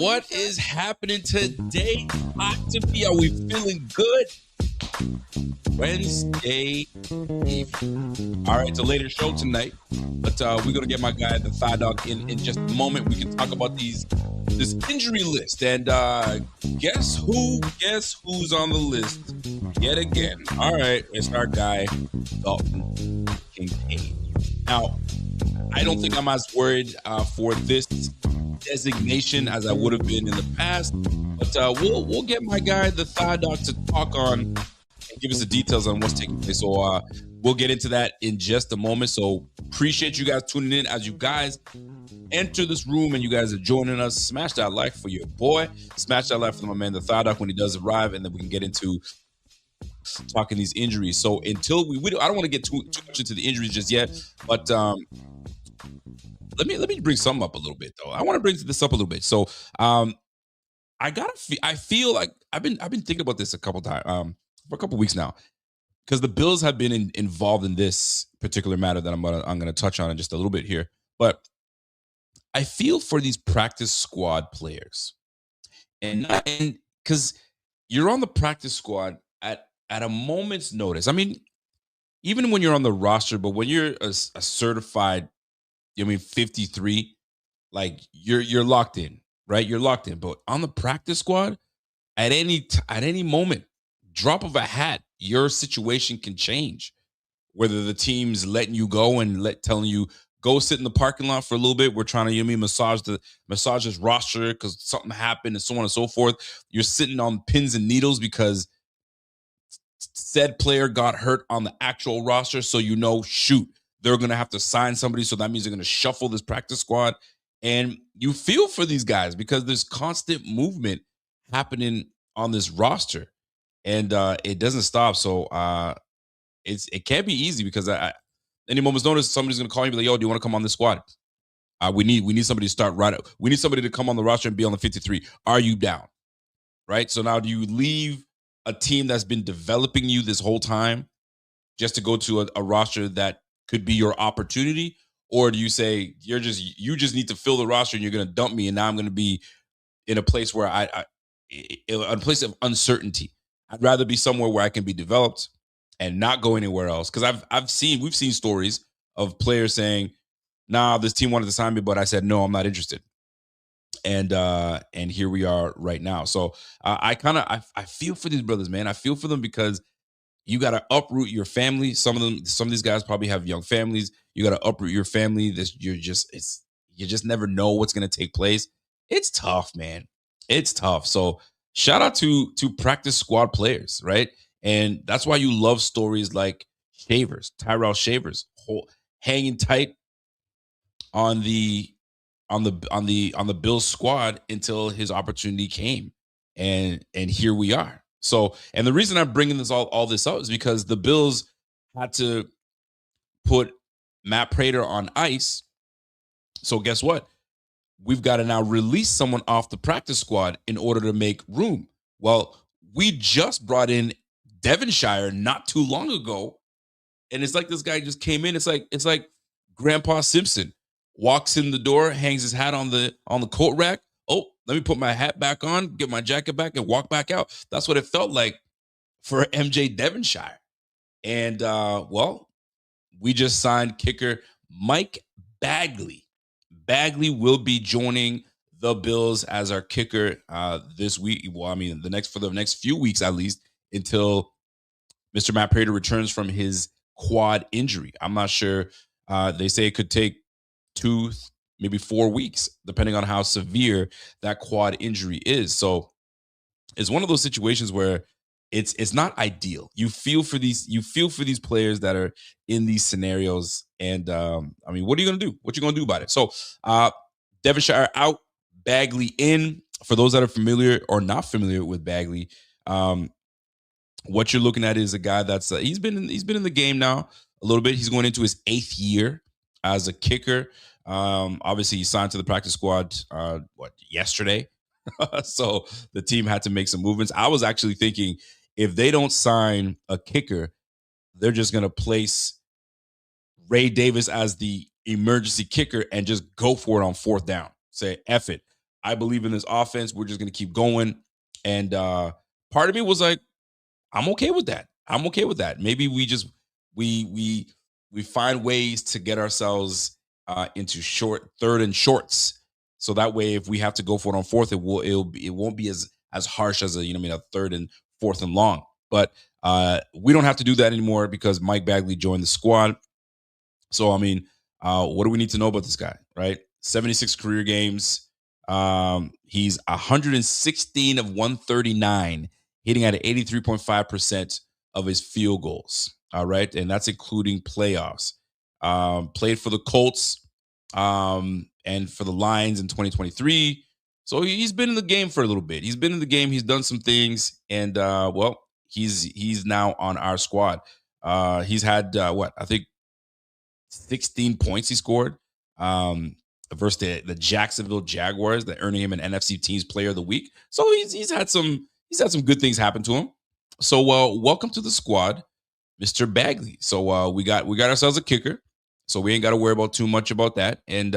What is happening today? Hot to be. Are we feeling good? Wednesday evening. All right, it's a later show tonight, but we're gonna get my guy, the Thigh Dog, in just a moment. We can talk about this injury list, and guess who? Guess who's on the list yet again? All right, it's our guy, Dalton Kincaid. Now, I don't think I'm as worried for this designation as I would have been in the past, but we'll get my guy, the Thigh Dog, to talk on and give us the details on what's taking place. So we'll get into that in just a moment. So appreciate you guys tuning in as you guys enter this room and you guys are joining us. Smash that like for your boy. Smash that like for my man, the Thigh Dog, when he does arrive, and then we can get into talking these injuries. So until I don't want to get too much into the injuries just yet, but let me bring something up a little bit though. I want to bring this up a little bit. So I feel like I've been thinking about this a couple times for a couple weeks now, because the Bills have been involved in this particular matter that I'm gonna touch on in just a little bit here. But I feel for these practice squad players, and because you're on the practice squad at a moment's notice. I mean, even when you're on the roster, but when you're a certified, 53, like you're locked in, right? You're locked in. But on the practice squad, at any moment, drop of a hat, your situation can change. Whether the team's letting you go and telling you go sit in the parking lot for a little bit, we're trying to massage this roster because something happened and so on and so forth. You're sitting on pins and needles because said player got hurt on the actual roster, so shoot, they're going to have to sign somebody, so that means they're going to shuffle this practice squad. And you feel for these guys because there's constant movement happening on this roster, and it doesn't stop. So it can't be easy, because any moment's notice, somebody's going to call you and be like, yo, do you want to come on this squad? We need somebody to start right up. We need somebody to come on the roster and be on the 53. Are you down? Right? So now do you leave a team that's been developing you this whole time just to go to a roster that could be your opportunity? Or do you say you just need to fill the roster and you're going to dump me, and now I'm going to be in a place where a place of uncertainty? I'd rather be somewhere where I can be developed and not go anywhere else. Because we've seen stories of players saying, nah, this team wanted to sign me, but I said no, I'm not interested. And here we are right now. So I feel for these brothers, man. I feel for them because you got to uproot your family. Some of these guys probably have young families. You got to uproot your family. You just never know what's going to take place. It's tough, man. It's tough. So shout out to practice squad players, right? And that's why you love stories like Tyrell Shavers, hanging tight on the Bills squad until his opportunity came, and here we are. So, and the reason I'm bringing all this up is because the Bills had to put Matt Prater on ice. So guess what? We've got to now release someone off the practice squad in order to make room. Well, we just brought in Devonshire not too long ago, and it's like this guy just came in. It's like Grandpa Simpson walks in the door, hangs his hat on the coat rack. Oh, let me put my hat back on, get my jacket back, and walk back out. That's what it felt like for MJ Devonshire. And well, we just signed kicker Mike Bagley. Bagley will be joining the Bills as our kicker this week. Well, for the next few weeks at least, until Mr. Matt Prater returns from his quad injury. I'm not sure. They say it could take 2, maybe 4 weeks, depending on how severe that quad injury is. So it's one of those situations where it's not ideal. You feel for these players that are in these scenarios. And what are you gonna do? What you gonna do about it? So Devonshire out, Bagley in. For those that are familiar or not familiar with Bagley, what you're looking at is a guy that's he's been in the game now a little bit. He's going into his 8th year as a kicker. Obviously, he signed to the practice squad yesterday. So the team had to make some movements. I was actually thinking, if they don't sign a kicker, they're just going to place Ray Davis as the emergency kicker and just go for it on 4th down. Say, F it. I believe in this offense. We're just going to keep going. And part of me was like, I'm okay with that. I'm okay with that. Maybe we just we we find ways to get ourselves into short third and shorts, so that way if we have to go for it on fourth, it won't be as harsh as a a third and fourth and long. But we don't have to do that anymore because Mike Bagley joined the squad. So I mean, what do we need to know about this guy? Right, 76 career games. He's 116 of 139, hitting at 83.5% of his field goals. All right, and that's including playoffs. Played for the Colts and for the Lions in 2023. So he's been in the game for a little bit. He's been in the game. He's done some things, and well, he's now on our squad. He's had what I think 16 points he scored versus the Jacksonville Jaguars, that earning him an NFC Teams Player of the Week. So he's had some good things happen to him. So welcome to the squad, Mr. Bagley. So we got ourselves a kicker. So we ain't got to worry about too much about that, and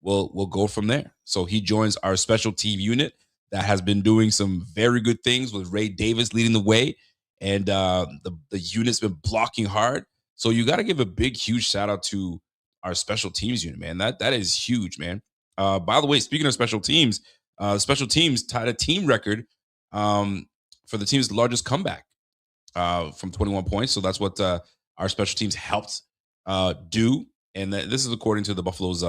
we'll go from there. So he joins our special team unit that has been doing some very good things with Ray Davis leading the way, and the unit's been blocking hard. So you got to give a big, huge shout out to our special teams unit, man. That is huge, man. By the way, speaking of special teams tied a team record um, for the team's largest comeback from 21 points. So that's what our special teams helped do. And this is according to the Buffalo's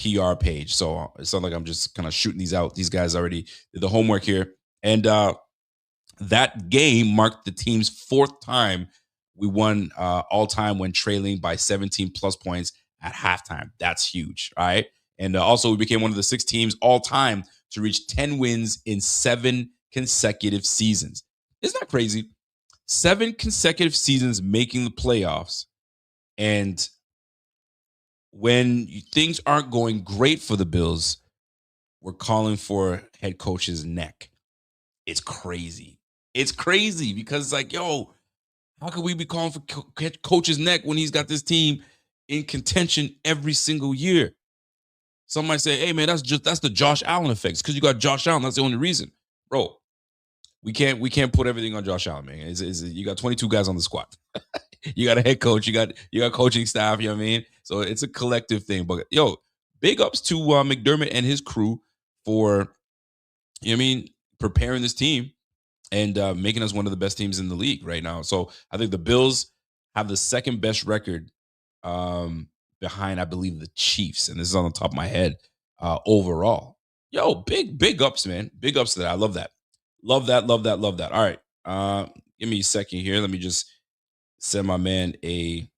PR page. So it's not like I'm just kind of shooting these out. These guys already did the homework here. And that game marked the team's fourth time we won all time when trailing by 17 plus points at halftime. That's huge. All right. And also, we became one of the 6 teams all time to reach 10 wins in 7 consecutive seasons. Isn't that crazy? 7 consecutive seasons making the playoffs. And when things aren't going great for the Bills, we're calling for head coach's neck. It's crazy. It's crazy because it's like, yo, how could we be calling for head coach's neck when he's got this team in contention every single year? Some might say, hey man, that's the Josh Allen effect. Because you got Josh Allen, that's the only reason. Bro, we can't put everything on Josh Allen, man. You got 22 guys on the squad. You got a head coach, you got coaching staff, you know what I mean? So it's a collective thing. But yo, big ups to McDermott and his crew for, you know what I mean, preparing this team and making us one of the best teams in the league right now. So I think the Bills have the second best record behind, I believe, the Chiefs. And this is on the top of my head overall. Yo, big ups, man. Big ups to that. I love that. Love that, love that, love that. All right. Give me a second here. Let me just send my man a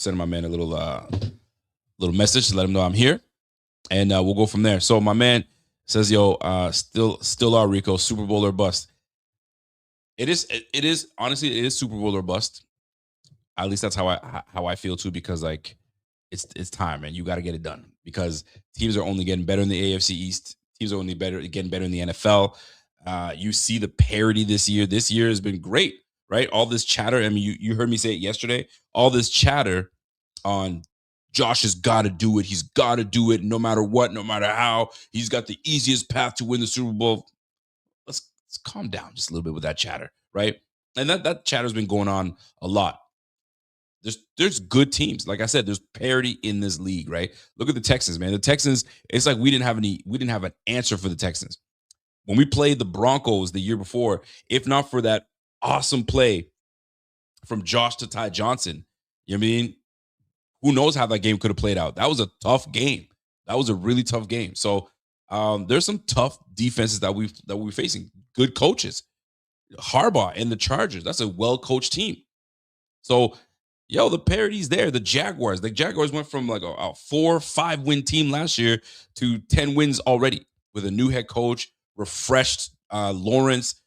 little message to let him know I'm here. And we'll go from there. So my man says, yo, still are Rico, Super Bowl or bust. It is honestly, it is Super Bowl or bust. At least that's how I feel too, because like it's time, man. You got to get it done because teams are only getting better in the AFC East. Teams are only getting better in the NFL. You see the parity this year. This year has been great, right? All this chatter. I mean, you heard me say it yesterday. All this chatter on Josh has got to do it. He's got to do it no matter what, no matter how. He's got the easiest path to win the Super Bowl. Let's calm down just a little bit with that chatter, right? And that chatter's been going on a lot. There's good teams. Like I said, there's parity in this league, right? Look at the Texans, man. The Texans, it's like we didn't have an answer for the Texans. When we played the Broncos the year before, if not for that awesome play from Josh to Ty Johnson, you know what I mean? Who knows how that game could have played out? That was a tough game. That was a really tough game. So there's some tough defenses that we're facing. Good coaches. Harbaugh and the Chargers. That's a well-coached team. So, yo, the parity's there. The Jaguars went from like a 4-5 win team last year to 10 wins already with a new head coach, refreshed Lawrence.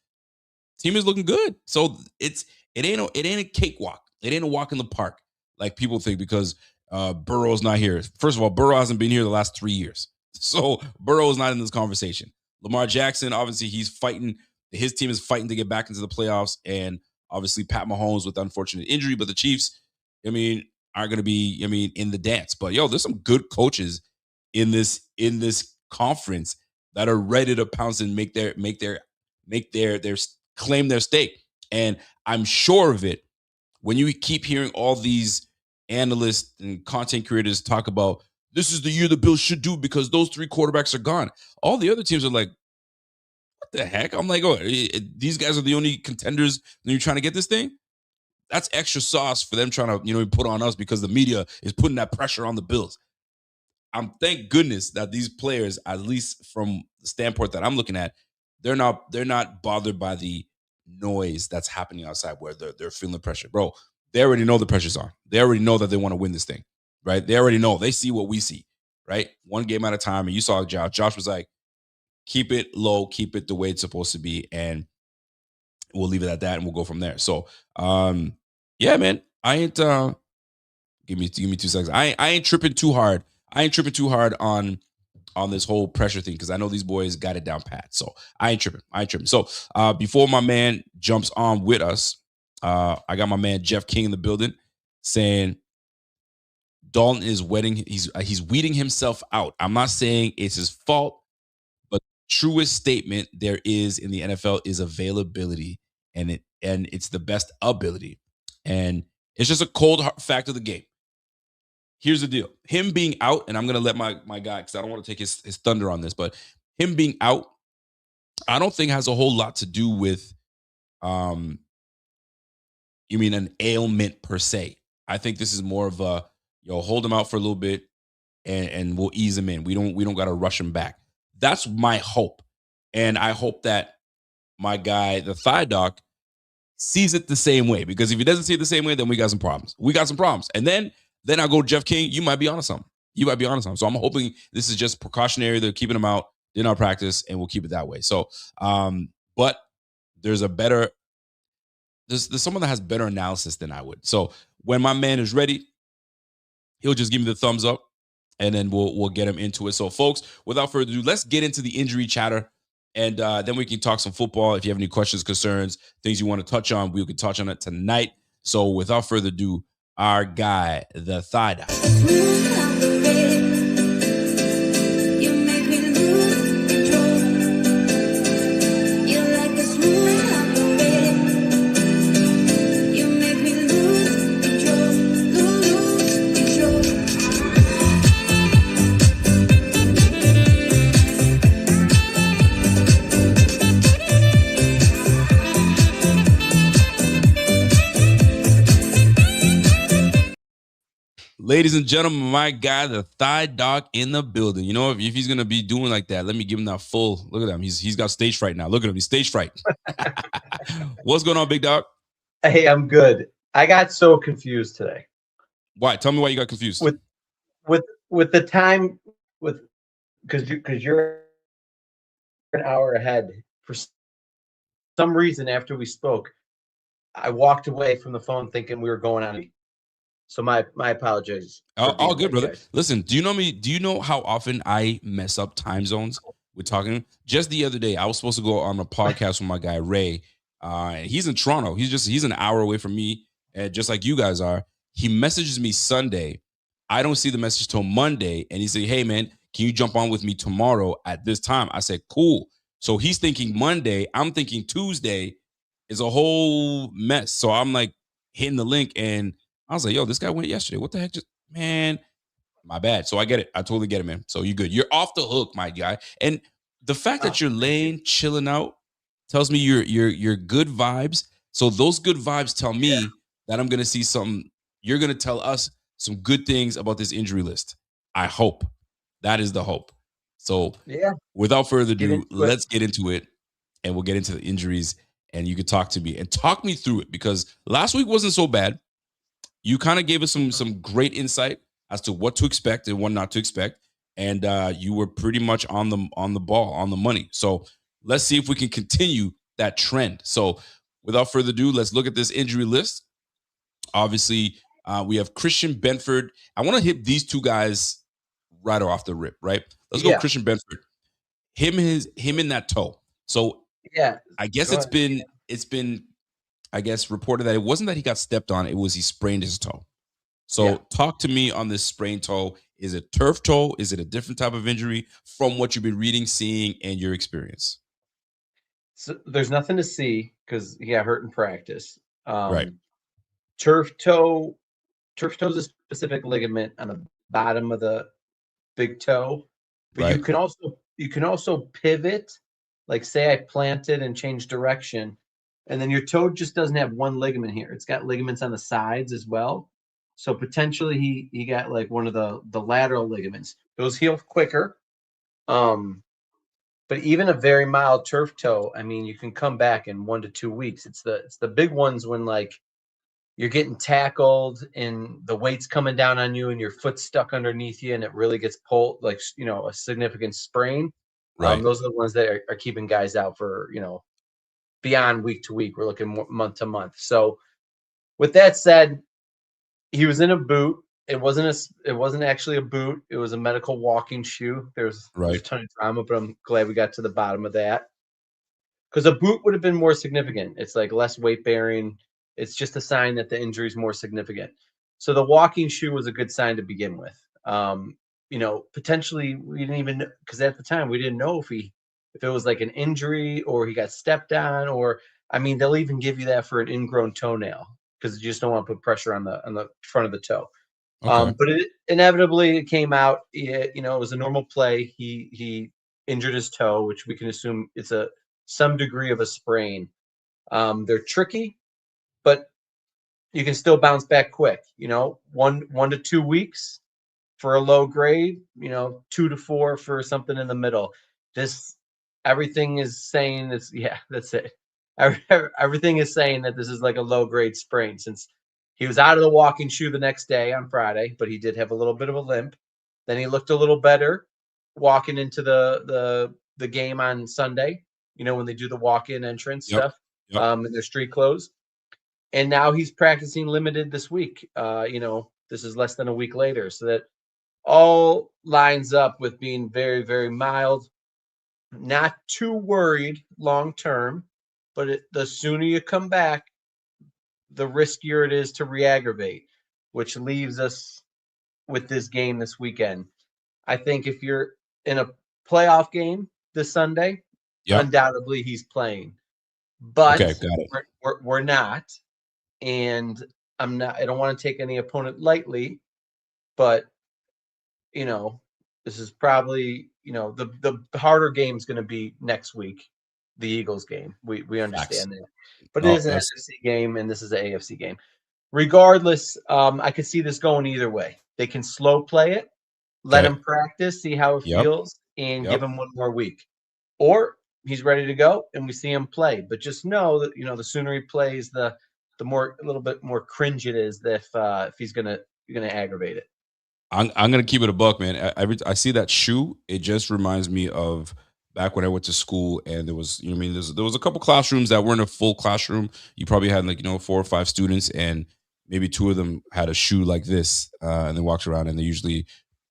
Team is looking good. So it ain't a cakewalk. It ain't a walk in the park like people think because Burrow's not here. First of all, Burrow hasn't been here the last 3 years. So Burrow's not in this conversation. Lamar Jackson, obviously, he's fighting. His team is fighting to get back into the playoffs. And obviously, Pat Mahomes with unfortunate injury. But the Chiefs, I mean, aren't going to be, I mean, in the dance. But yo, there's some good coaches in this conference that are ready to pounce and make their claim their stake. And I'm sure of it when you keep hearing all these analysts and content creators talk about this is the year the Bills should do because those three quarterbacks are gone. All the other teams are like, what the heck? I'm like, oh, these guys are the only contenders and you're trying to get this thing? That's extra sauce for them trying to, put on us because the media is putting that pressure on the Bills. Thank goodness that these players, at least from the standpoint that I'm looking at, they're not bothered by the noise that's happening outside where they're feeling the pressure. Bro, they already know the pressure's on. They already know that they want to win this thing, right? They already know. They see what we see, right? One game at a time. And you saw Josh. Josh was like, keep it low, keep it the way it's supposed to be, and we'll leave it at that, and we'll go from there. So, yeah, man, I ain't. Give me 2 seconds. I ain't tripping too hard. I ain't tripping too hard on this whole pressure thing because I know these boys got it down pat. So I ain't tripping. So before my man jumps on with us, I got my man Jeff King in the building saying Dalton is wedding. He's weeding himself out. I'm not saying it's his fault, but truest statement there is in the NFL is availability, and it's the best ability, and it's just a cold fact of the game. Here's the deal: him being out, and I'm gonna let my guy because I don't want to take his thunder on this, but him being out, I don't think has a whole lot to do with you mean an ailment per se. I think this is more of a hold him out for a little bit and we'll ease him in. We don't got to rush him back. That's my hope, and I hope that my guy, the thigh doc, sees it the same way. Because if he doesn't see it the same way, then we got some problems. And then I go Jeff King. You might be onto something. So I'm hoping this is just precautionary. They're keeping him out, did not practice, and we'll keep it that way. So, but there's someone that has better analysis than I would. So when my man is ready, he'll just give me the thumbs up, and then we'll get him into it. So, folks, without further ado, let's get into the injury chatter, and then we can talk some football. If you have any questions, concerns, things you want to touch on, we can touch on it tonight. So, without further ado, our guy, the thigh doc. Ladies and gentlemen, my guy, the thigh doc in the building. You know, if he's going to be doing like that, let me give him that full. Look at him. He's got stage fright now. Look at him. He's stage fright. What's going on, big dog? Hey, I'm good. I got so confused today. Why? Tell me why you got confused. With the time, because you're an hour ahead. For some reason, after we spoke, I walked away from the phone thinking we were going on. So my apologies. All good, brother. Guys. Listen, do you know me? Do you know how often I mess up time zones with talking? Just the other day, I was supposed to go on a podcast with my guy Ray. He's in Toronto. He's an hour away from me, just like you guys are. He messages me Sunday. I don't see the message till Monday, and he said, "Hey man, can you jump on with me tomorrow at this time?" I said, "Cool." So he's thinking Monday. I'm thinking Tuesday. Is a whole mess. So I'm like hitting the link and I was like, yo, this guy went yesterday. What the heck? Man, my bad. So I get it. I totally get it, man. So you good. You're off the hook, my guy. And the fact that you're laying, chilling out tells me you're good vibes. So those good vibes tell me that I'm going to see something. You're going to tell us some good things about this injury list. I hope. That is the hope. So without further ado, let's get into it. And we'll get into the injuries. And you can talk to me and talk me through it. Because last week wasn't so bad. You kind of gave us some great insight as to what to expect and what not to expect, and you were pretty much on the ball, on the money. So let's see if we can continue that trend. So without further ado, let's look at this injury list. Obviously, we have Christian Benford. I want to hit these two guys right off the rip. Right? Let's go, Christian Benford. Him in that toe. So I guess it's been. I guess reported that it wasn't that he got stepped on, it was he sprained his toe. So talk to me on this sprained toe. Is it turf toe? Is it a different type of injury from what you've been reading, seeing, and your experience? So there's nothing to see because he got hurt in practice. Right. Um, turf toe, turf toe is a specific ligament on the bottom of the big toe, but Right. you can also pivot. Like say I planted and changed direction, and then your toe just doesn't have one ligament here. It's got ligaments on the sides as well. So potentially he got like one of the lateral ligaments. Those heal quicker. Um, but even a very mild turf toe, I mean, you can come back in 1 to 2 weeks. It's the big ones when like you're getting tackled and the weight's coming down on you and your foot's stuck underneath you and it really gets pulled, like, a significant sprain. Right. Those are the ones that are keeping guys out for, beyond week to week. We're looking month to month. So with that said, he was in a boot. It wasn't actually a boot. It was a medical walking shoe. There's a Right. ton of drama, but I'm glad we got to the bottom of that. Because a boot would have been more significant. It's like less weight bearing. It's just a sign that the injury is more significant. So the walking shoe was a good sign to begin with. Potentially we didn't even, because at the time we didn't know if it was like an injury or he got stepped on, or I mean they'll even give you that for an ingrown toenail because you just don't want to put pressure on the front of the toe. Okay. But inevitably it came out. It was a normal play. He injured his toe, which we can assume it's a some degree of a sprain. They're tricky, but you can still bounce back quick. 1 to 2 weeks for a low grade. 2 to 4 for something in the middle. This Everything is saying this. Yeah, that's it. Everything is saying that this is like a low grade sprain since he was out of the walking shoe the next day on Friday, but he did have a little bit of a limp. Then he looked a little better walking into the game on Sunday. When they do the walk-in entrance Yep. stuff, Yep. in their street clothes. And now he's practicing limited this week. This is less than a week later, so that all lines up with being very, very mild. Not too worried long term, but the sooner you come back, the riskier it is to re-aggravate, which leaves us with this game this weekend. I think if you're in a playoff game this Sunday, Yep. undoubtedly he's playing. But Okay. Got it. we're not, and I'm not. I don't want to take any opponent lightly, but you know, this is probably the harder game is going to be next week, the Eagles game. We Facts. understand that, but it Oh, is an that's NFC game, and this is an AFC game. Regardless, I could see this going either way. They can slow play it, let okay. him practice, see how it Yep. feels, and give Yep. him one more week. Or he's ready to go, and we see him play. But just know that the sooner he plays, the more a little bit more cringe it is that if he's gonna aggravate it. I'm gonna keep it a buck, man. I see that shoe. It just reminds me of back when I went to school, and there was, what I mean, there was a couple classrooms that weren't a full classroom. You probably had like 4 or 5 students, and maybe 2 of them had a shoe like this, and they walked around, and they usually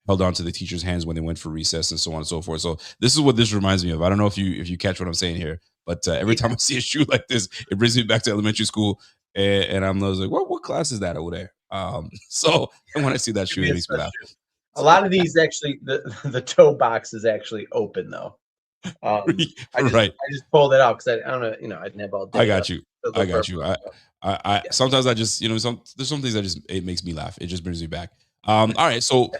held on to the teacher's hands when they went for recess and so on and so forth. So this is what this reminds me of. I don't know if you catch what I'm saying here, but every time Yeah, I see a shoe like this, it brings me back to elementary school, and I'm always like, what class is that over there? So and when I see that give shoe, me it a makes me laugh. special. A lot of these actually, the toe box is actually open though. I just Right. I just pulled it out because I don't know, I didn't have all I day to got you. I look for a got you. photo. I Yeah. sometimes I just, there's some things that just it makes me laugh. It just brings me back. All right. So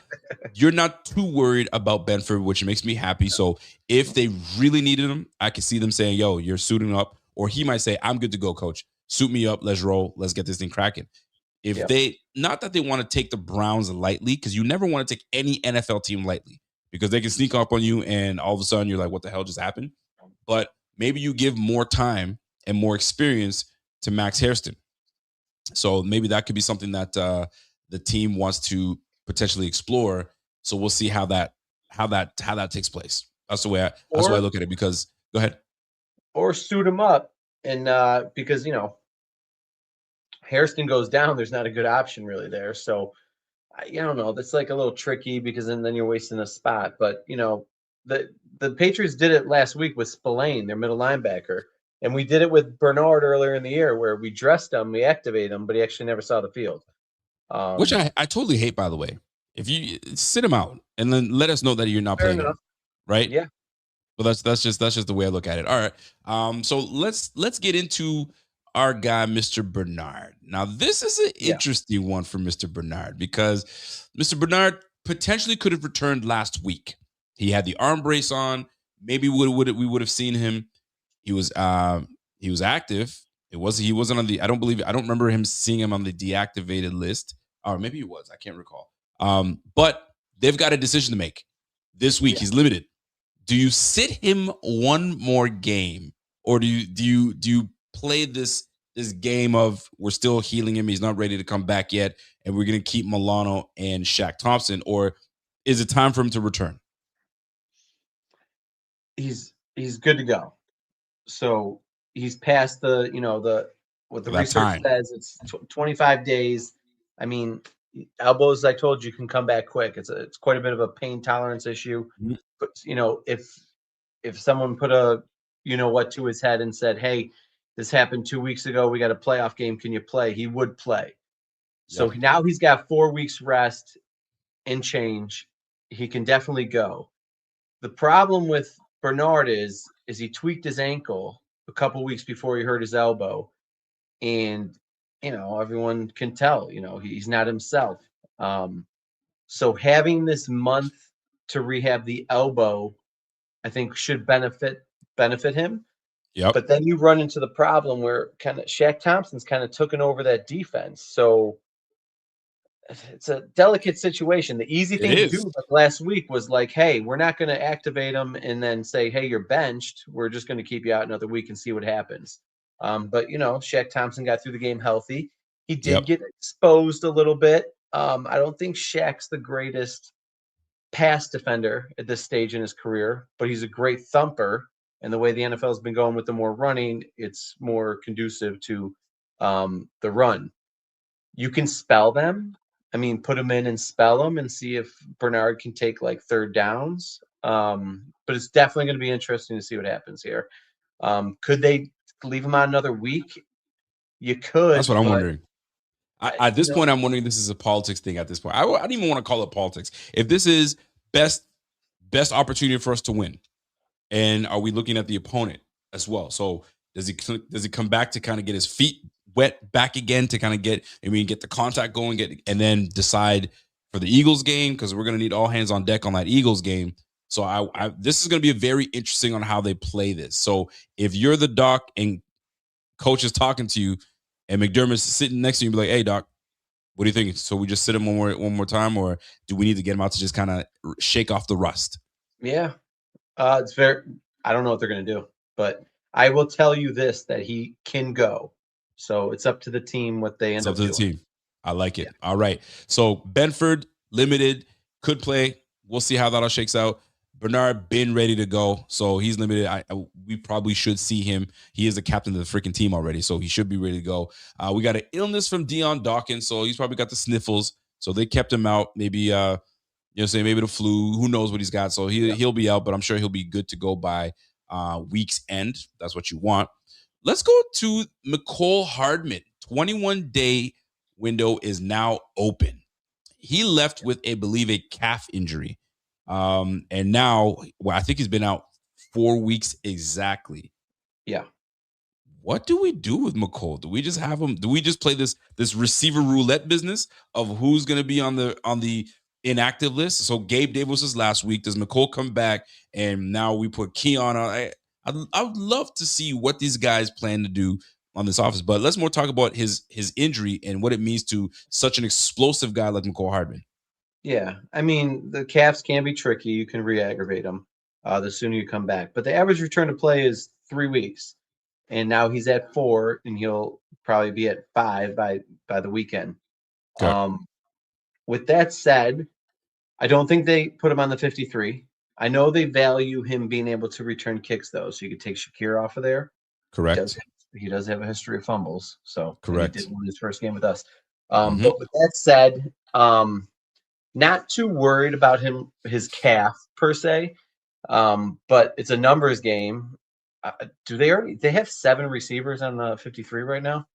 you're not too worried about Benford, which makes me happy. So if they really needed him, I could see them saying, "Yo, you're suiting up," or he might say, "I'm good to go, coach. Suit me up. Let's roll. Let's get this thing cracking." If Yep. they, not that they want to take the Browns lightly, because you never want to take any NFL team lightly, because they can sneak up on you, and all of a sudden you're like, "What the hell just happened?" But maybe you give more time and more experience to Max Hairston. So maybe that could be something that the team wants to potentially explore. So we'll see how that takes place. That's the way I Or look at it. Because go ahead. suit him up, and because Hairston goes down, there's not a good option really there. So I don't know. That's like a little tricky because then you're wasting a spot. But the Patriots did it last week with Spillane, their middle linebacker, and we did it with Bernard earlier in the year, where we dressed him, we activated him, but he actually never saw the field. Which I totally hate, by the way. If you sit him out and then let us know that you're not Fair playing enough. him, right? Yeah. Well, that's just the way I look at it. All right. So let's get into our guy, Mr. Bernard. Now, this is an Yeah. interesting one for Mr. Bernard because Mr. Bernard potentially could have returned last week. He had the arm brace on. Maybe we would have seen him. He was active. He wasn't on the. I don't remember him seeing him on the deactivated list. Or maybe he was. I can't recall. But they've got a decision to make this week. Yeah. He's limited. Do you sit him one more game, or do you play this game of we're still healing him, he's not ready to come back yet, and we're gonna keep Milano and Shaq Thompson, or is it time for him to return He's good to go. So he's past the what for the that research time? says. It's 25 days. I mean, elbows, I told you, can come back quick. It's quite a bit of a pain tolerance issue. Mhm. But if someone put a what to his head and said, "Hey, this happened 2 weeks ago. We got a playoff game. Can you play?" He would play. So Yep, now he's got 4 weeks rest and change. He can definitely go. The problem with Bernard is he tweaked his ankle a couple weeks before he hurt his elbow, and everyone can tell he's not himself. Um, so having this month to rehab the elbow, I think, should benefit him. yep. But then you run into the problem where kind of Shaq Thompson's kind of taken over that defense. So it's a delicate situation. The easy It thing to is. do like last week was like, hey, we're not going to activate him and then say, hey, you're benched. We're just going to keep you out another week and see what happens. But Shaq Thompson got through the game healthy. He did Yep. get exposed a little bit. I don't think Shaq's the greatest pass defender at this stage in his career, but he's a great thumper. And the way the NFL has been going with the more running, it's more conducive to the run. You can spell them. I mean, put them in and spell them and see if Bernard can take like third downs. But it's definitely going to be interesting to see what happens here. Could they leave him on another week? You That's what could, I'm but wondering. I, At you this point, know, I'm wondering this is a politics thing. At this point, I don't even want to call it politics. If this is best opportunity for us to win, and are we looking at the opponent as well? So does he come back to kind of get his feet wet back again to kind of get the contact going, and then decide for the Eagles game because we're going to need all hands on deck on that Eagles game. So this is going to be very interesting on how they play this. So if you're the doc and coach is talking to you, and McDermott's sitting next to you, and be like, "Hey, doc, what do you think? So we just sit him one more time, or do we need to get him out to just kind of shake off the rust?" yeah, it's very. I don't know what they're going to do, but I will tell you this: that he can go. So it's up to the team what they It's end up up to the doing. team. I like Yeah, it. All right. So Benford limited could play. We'll see how that all shakes out. Bernard been ready to go, so he's limited. We probably should see him. He is the captain of the freaking team already, so he should be ready to go. We got an illness from Dion Dawkins, so he's probably got the sniffles. So they kept him out. Maybe say maybe the flu. Who knows what he's got? So yeah, he'll be out, but I'm sure he'll be good to go by week's end. That's what you want. Let's go to McCole Hardman. 21-day window is now open. He left with, I believe, a calf injury. And now, well, I think he's been out 4 weeks exactly. yeah. What do we do with McCole? Do we just have him? Do we just play this receiver roulette business of who's going to be on the inactive list? So Gabe Davis was last week. Does McCole come back? And now we put Keon on. I would love to see what these guys plan to do on this office. But let's more talk about his injury and what it means to such an explosive guy like McCole Hardman. Yeah, I mean, the calves can be tricky. You can re-aggravate them the sooner you come back. But the average return to play is 3 weeks, and now he's at 4, and he'll probably be at 5 by the weekend. Okay. Um, with that said, I don't think they put him on the 53. I know they value him being able to return kicks though, so you could take Shakir off of there. He does Correct. he does have a history of fumbles, so and he did Correct. win his first game with us. Hmm. But with that said, not too worried about his calf per se, but it's a numbers game. Do they have 7 receivers on the 53 right now?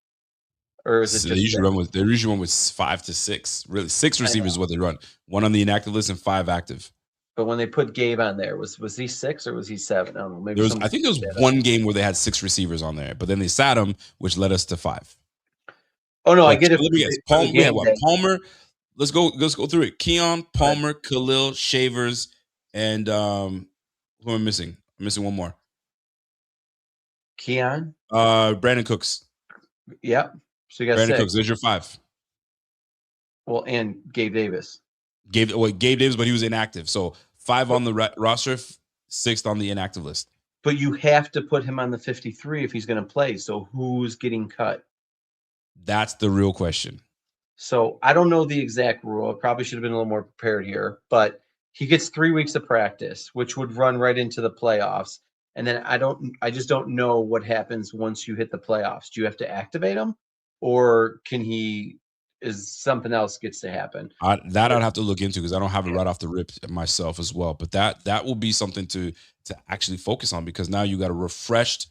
or is it So they just usually six? run with 5 to 6. Really, 6 I receivers is know. what they run. 1 on the inactive list and 5 active. But when they put Gabe on there, was he 6 or was he 7? I don't know. Maybe I somebody think there was looked that up. one game where they had 6 receivers on there, but then they sat them, which led us to 5. Oh no, I But get it let me guess. for the We had game what? day. Palmer. Let's go through it. Keon, But Palmer, Khalil, Shavers, and who am I missing? I'm missing one more. Keon, Brandon Cooks. yep. So you got Brandon 6. Cooks. There's your 5. Well, and Gabe Davis. Gabe Davis, but he was inactive. So 5 on the roster, 6th on the inactive list. But you have to put him on the 53 if he's going to play. So who's getting cut? That's the real question. So I don't know the exact rule. I probably should have been a little more prepared here, but he gets 3 weeks of practice, which would run right into the playoffs. And then I just don't know what happens once you hit the playoffs. Do you have to activate him, or is something else gets to happen? I'd have to look into because I don't have it right off the rip myself as well. But that will be something to actually focus on because now you got a refreshed.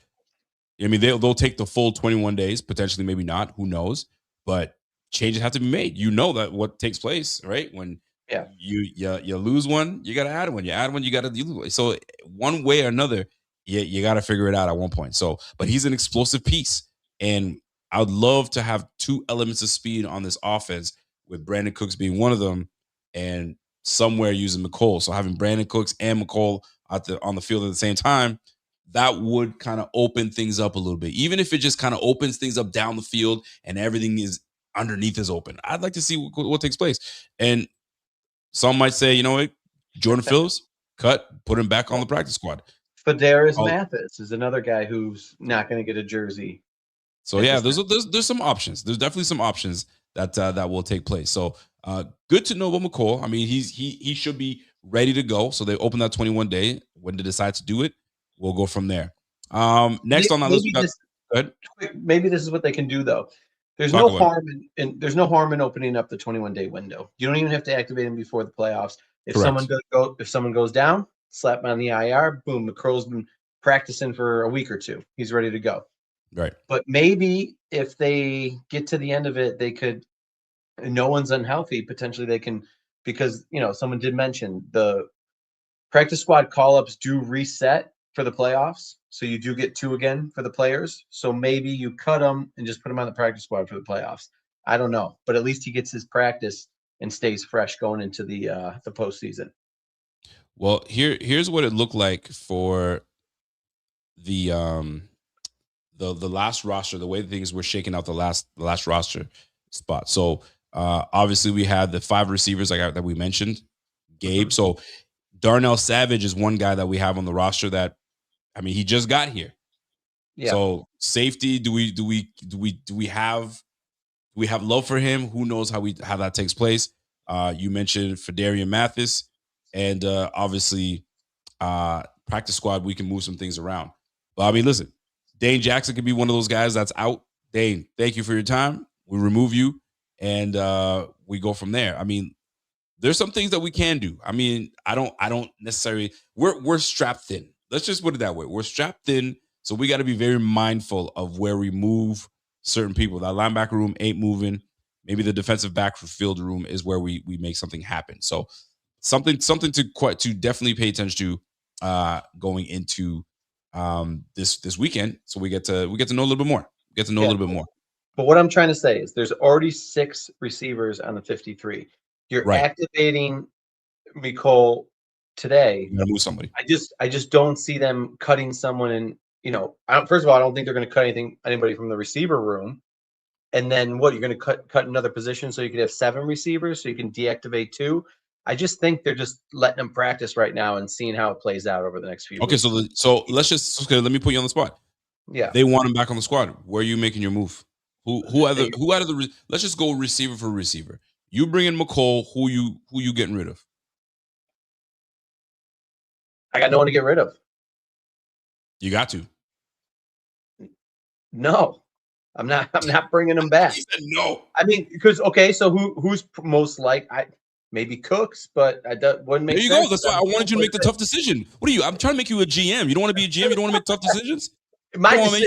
I mean, they'll take the full 21 days, potentially, maybe not. Who knows? But changes have to be made. You know that what takes place, right? When Yeah. you lose one, you got to add one. You add one, you got to lose. So one way or another, you got to figure it out at one point. So, but he's an explosive piece, and I would love to have 2 elements of speed on this offense, with Brandon Cooks being one of them, and somewhere using McCole. So having Brandon Cooks and McCole on the field at the same time, that would kind of open things up a little bit. Even if it just kind of opens things up down the field and everything is underneath is open. I'd like to see what takes place. And some might say, you know what, Jordan Phillips, put him back on the practice squad. Fadarius Mathis is another guy who's not going to get a jersey. So yeah, there's some options. There's definitely some options that will take place. So good to know about McCall. I mean, he should be ready to go. So they open that 21 day. When they decide to do it, we'll go from there. Next on that list, go ahead. Maybe this is what they can do though. There's no harm in opening up the 21-day window. You don't even have to activate him before the playoffs. If someone goes down, slap him on the IR. Boom, McCrow's been practicing for a week or 2. He's ready to go. Right. But maybe if they get to the end of it, they could. No one's unhealthy. Potentially, they can, because someone did mention the practice squad call-ups do reset for the playoffs, so you do get 2 again for the players. So maybe you cut them and just put them on the practice squad for the playoffs. I don't know, but at least he gets his practice and stays fresh going into the postseason. Well, here's what it looked like for the last roster, the way things were shaking out the last roster spot. So obviously we had the 5 receivers that we mentioned, Gabe. So Darnell Savage is one guy that we have on the roster that, I mean, he just got here. Yeah. So safety, do we have love for him? Who knows how that takes place? You mentioned Fadarius Mathis, and obviously practice squad, we can move some things around. But I mean, listen, Dane Jackson could be one of those guys that's out. Dane, thank you for your time. We remove you, and we go from there. I mean, there's some things that we can do. I mean, I don't necessarily. We're strapped thin. Let's just put it that way. We're strapped thin, so we got to be very mindful of where we move certain people. That linebacker room ain't moving. Maybe the defensive backfield room is where we make something happen. So something to definitely pay attention to going into this weekend, so we get to know a little bit more. Get to know a little bit more. But what I'm trying to say is there's already 6 receivers on the 53. You're activating Mecole today. You gotta move somebody. I just don't see them cutting someone. And first of all, I don't think they're going to cut anybody from the receiver room. And then what, you're going to cut another position so you could have 7 receivers, so you can deactivate 2. I just think they're just letting them practice right now and seeing how it plays out over the next few weeks. So let me put you on the spot. Yeah. They want him back on the squad. Where are you making your move? Who out of the let's just go receiver for receiver. You bring in McCole, who you getting rid of? I got no one to get rid of. You got to. No. I'm not bringing them back. He said no. I mean, because so who's most maybe Cooks, but that wouldn't make sense. There you go. That's why I wanted you to make the tough decision. What are you? I'm trying to make you a GM. You don't want to be a GM. You don't want to make tough decisions. My Come on, man.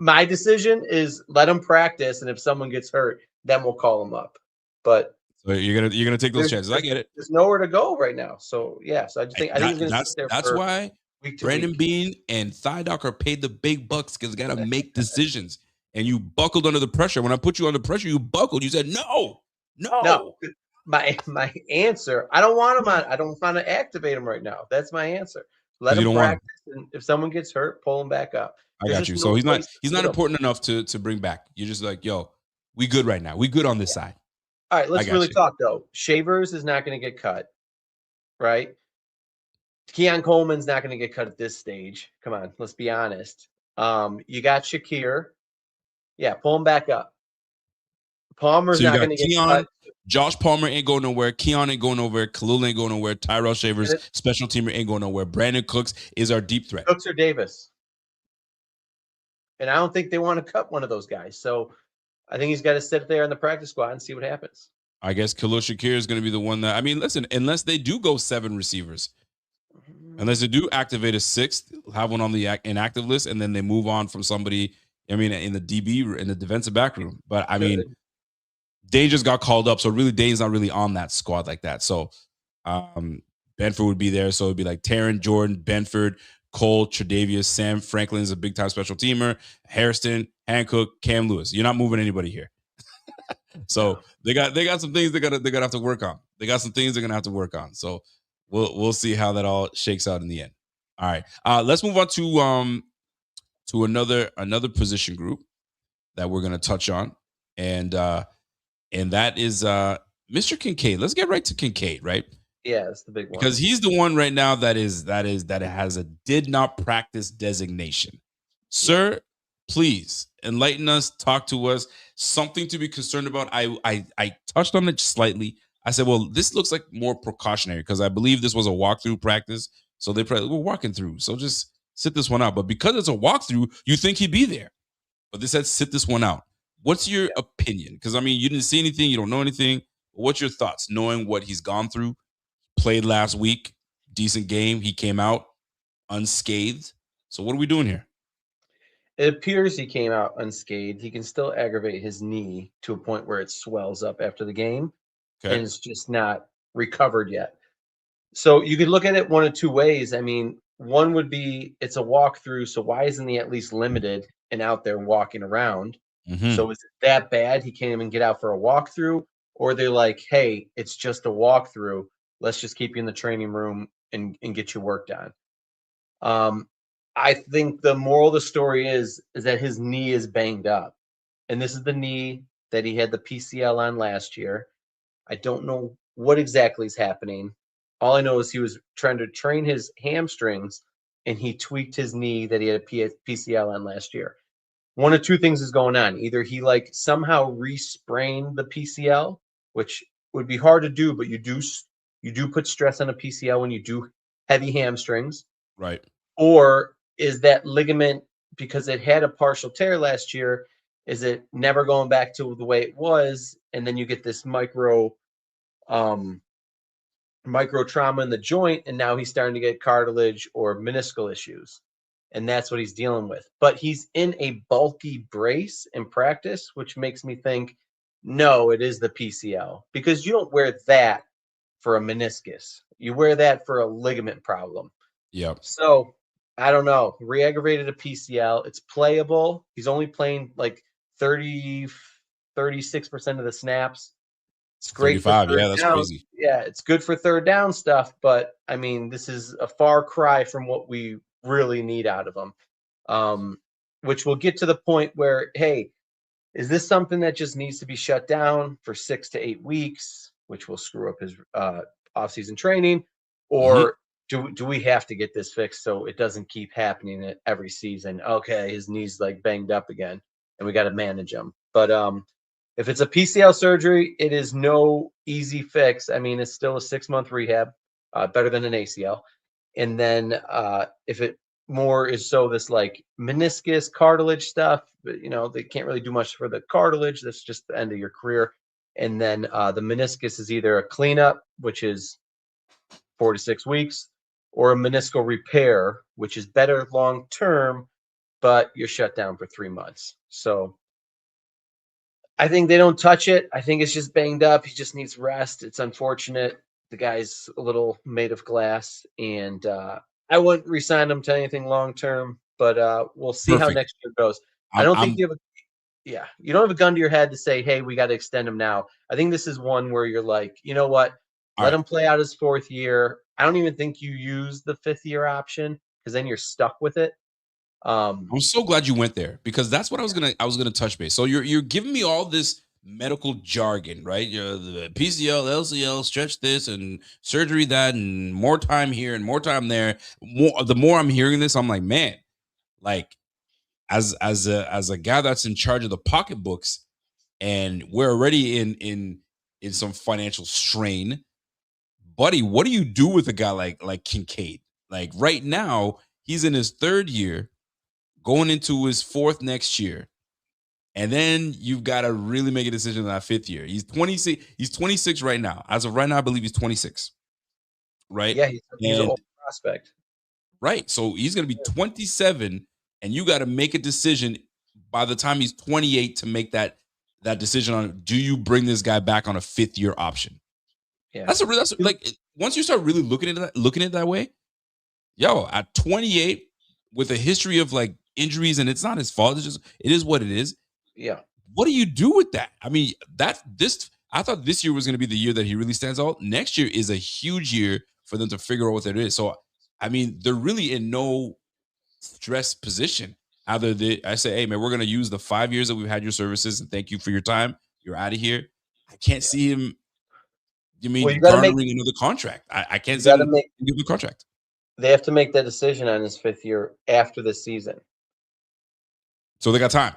my decision is let them practice, and if someone gets hurt, then we'll call them up. But So you're gonna take those chances. I get it. there's nowhere to go right now. So yeah, so I think he's going to sit there That's for why week to Brandon week. Bean and Doc are paid the big bucks because they got to make decisions. And you buckled under the pressure. When I put you under pressure, you buckled. You said no. No, my answer. I don't want him on. I don't want to activate him right now. That's my answer. Let Because you him don't want him. practice, and if someone gets hurt, pull him back up. I There's got just you. So no place he's to not put him. important enough to bring back. You're just like, yo, we good right now. We good on this side. All right, I let's got really you. talk though. Shavers is not going to get cut, right? Keon Coleman's not going to get cut at this stage. Come on, let's be honest. You got Shakir. Yeah, pull him back up. Palmer's So you not got going to get Keon, cut. Josh Palmer ain't going nowhere. Keon ain't going nowhere. Khalil ain't going nowhere. Tyrell Shavers, special teamer, ain't going nowhere. Brandon Cooks is our deep threat. Cooks or Davis. And I don't think they want to cut one of those guys. So I think he's got to sit there in the practice squad and see what happens. I guess Khalil Shakir is going to be the one that, I mean, listen, unless they do go 7 receivers, unless they do activate a 6th, have one on the inactive list, and then they move on from somebody, I mean, in the DB, in the defensive back room. But I mean, Dane just got called up. So really, Dane's not really on that squad like that. So Benford would be there. So it'd be like Taron, Jordan, Benford, Cole, Tre'Davious, Sam Franklin's a big time special teamer, Hairston, Hancock, Cam Lewis. You're not moving anybody here. So they got some things they're gonna have to work on. They got some things they're gonna have to work on. So we'll see how that all shakes out in the end. All right. Let's move on to another position group that we're gonna touch on. And that is Mr. Kincaid. Let's get right to Kincaid, right? Yeah, it's the big one. Because he's the one right now that has a did not practice designation. Sir, please enlighten us, talk to us, something to be concerned about. I touched on it slightly. I said, well, this looks like more precautionary because I believe this was a walkthrough practice. So we're walking through. So just sit this one out. But because it's a walkthrough, you think he'd be there. But this said, sit this one out. What's your opinion? Because I mean, you didn't see anything, you don't know anything. What's your thoughts, knowing what he's gone through? Played last week, decent game. He came out unscathed. So what are we doing here? It appears he came out unscathed. He can still aggravate his knee to a point where it swells up after the game, and it's just not recovered yet. So you could look at it one of two ways. I mean, one would be it's a walkthrough, so why isn't he at least limited and out there walking around? So is it that bad he can't even get out for a walkthrough? Or they're like, hey, it's just a walkthrough. Let's just keep you in the training room and get you work done. I think the moral of the story is that his knee is banged up. And this is the knee that he had the PCL on last year. I don't know what exactly is happening. All I know is he was trying to train his hamstrings and he tweaked his knee that he had a PCL on last year. One of two things is going on. Either he like somehow re-sprained the PCL, which would be hard to do, but you do put stress on a PCL when you do heavy hamstrings. Right. Or is that ligament, because it had a partial tear last year, is it never going back to the way it was? And then you get this micro trauma in the joint, and now he's starting to get cartilage or meniscal issues. And that's what he's dealing with. But he's in a bulky brace in practice, which makes me think, no, it is the PCL. Because you don't wear that for a meniscus. You wear that for a ligament problem. Yep. So I don't know. Re-aggravated a PCL. It's playable. He's only playing like 36% of the snaps. It's great for 35. third Yeah, that's down. crazy. Yeah, it's good for third down stuff, but I mean, this is a far cry from what we really need out of him. Which will get to the point where, hey, is this something that just needs to be shut down for 6 to 8 weeks, which will screw up his offseason training, or do we have to get this fixed so it doesn't keep happening every season? Okay, his knee's like banged up again, and we got to manage him. But if it's a PCL surgery, it is no easy fix. I mean, it's still a 6-month rehab, better than an ACL. And then if it more is so this like meniscus cartilage stuff, but they can't really do much for the cartilage. That's just the end of your career. And then the meniscus is either a cleanup, which is 4 to 6 weeks, or a meniscal repair, which is better long term, but you're shut down for 3 months. So I think they don't touch it. I think it's just banged up. He just needs rest. It's unfortunate. The guy's a little made of glass, and I wouldn't resign him to anything long term. But we'll see how Perfect. next year goes. I I'm don't think I'm you have a yeah, you don't have a gun to your head to say, "Hey, we got to extend him now." I think this is one where you're like, you know what? all Let right. him play out his 4th year. I don't even think you use the 5th year option because then you're stuck with it. Um, I'm so glad you went there because that's what yeah, I was gonna touch base. So you're giving me all this medical jargon, right? You're the PCL, LCL, stretch this and surgery that, and more time here and more time there. The more I'm hearing this, I'm like, man, like as a guy that's in charge of the pocketbooks, and we're already in some financial strain, buddy. What do you do with a guy like Kincaid? Like right now, he's in his third year, going into his fourth next year. And then you've got to really make a decision in that fifth year. He's 26. He's 26 right now. As of right now, I believe he's 26. Right. yeah, he's an And old prospect. right. So he's going to be 27. And you got to make a decision by the time he's 28 to make that decision on, do you bring this guy back on a fifth year option? Yeah, That's like, once you start really looking at it that way, yo, at 28 with a history of like injuries, and it's not his fault. It's just, it is what it is. yeah, What do you do with that? I mean, I thought this year was going to be the year that he really stands out. Next year is a huge year for them to figure out what that is. So, I mean, they're really in no stress position. Either I say, hey man, we're going to use the 5 years that we've had your services and thank you for your time. You're out of here. I can't yeah. see him. You Well, mean you got to make garnering another contract? I can't you see got to him make give a contract. they have to make that decision on his 5th year after the season. So they got time.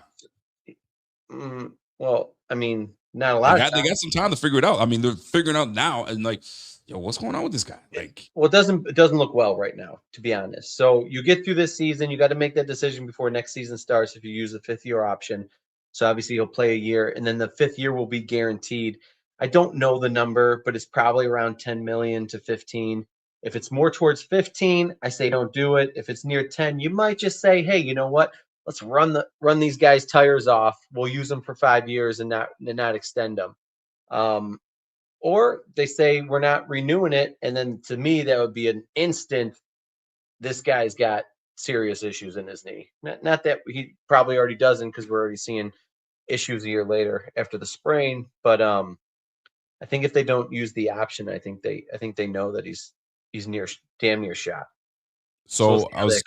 Well, I mean, not a lot of They time. got some time to figure it out. I mean, they're figuring out now, and like, yo, what's going on with this guy? Like, Well, it doesn't look well right now, to be honest. So you get through this season, you got to make that decision before next season starts if you use the 5th year option. So obviously he'll play a year, and then the 5th year will be guaranteed. I don't know the number, but it's probably around 10 million to 15. If it's more towards 15, I say don't do it. If it's near 10, you might just say, hey, you know what? Let's run these guys' tires off. We'll use them for 5 years and not extend them. Or they say we're not renewing it, and then to me that would be an instant. This guy's got serious issues in his knee. Not that he probably already doesn't, because we're already seeing issues a year later after the sprain. But I think if they don't use the option, I think they know that he's damn near shot. So we'll see so how that.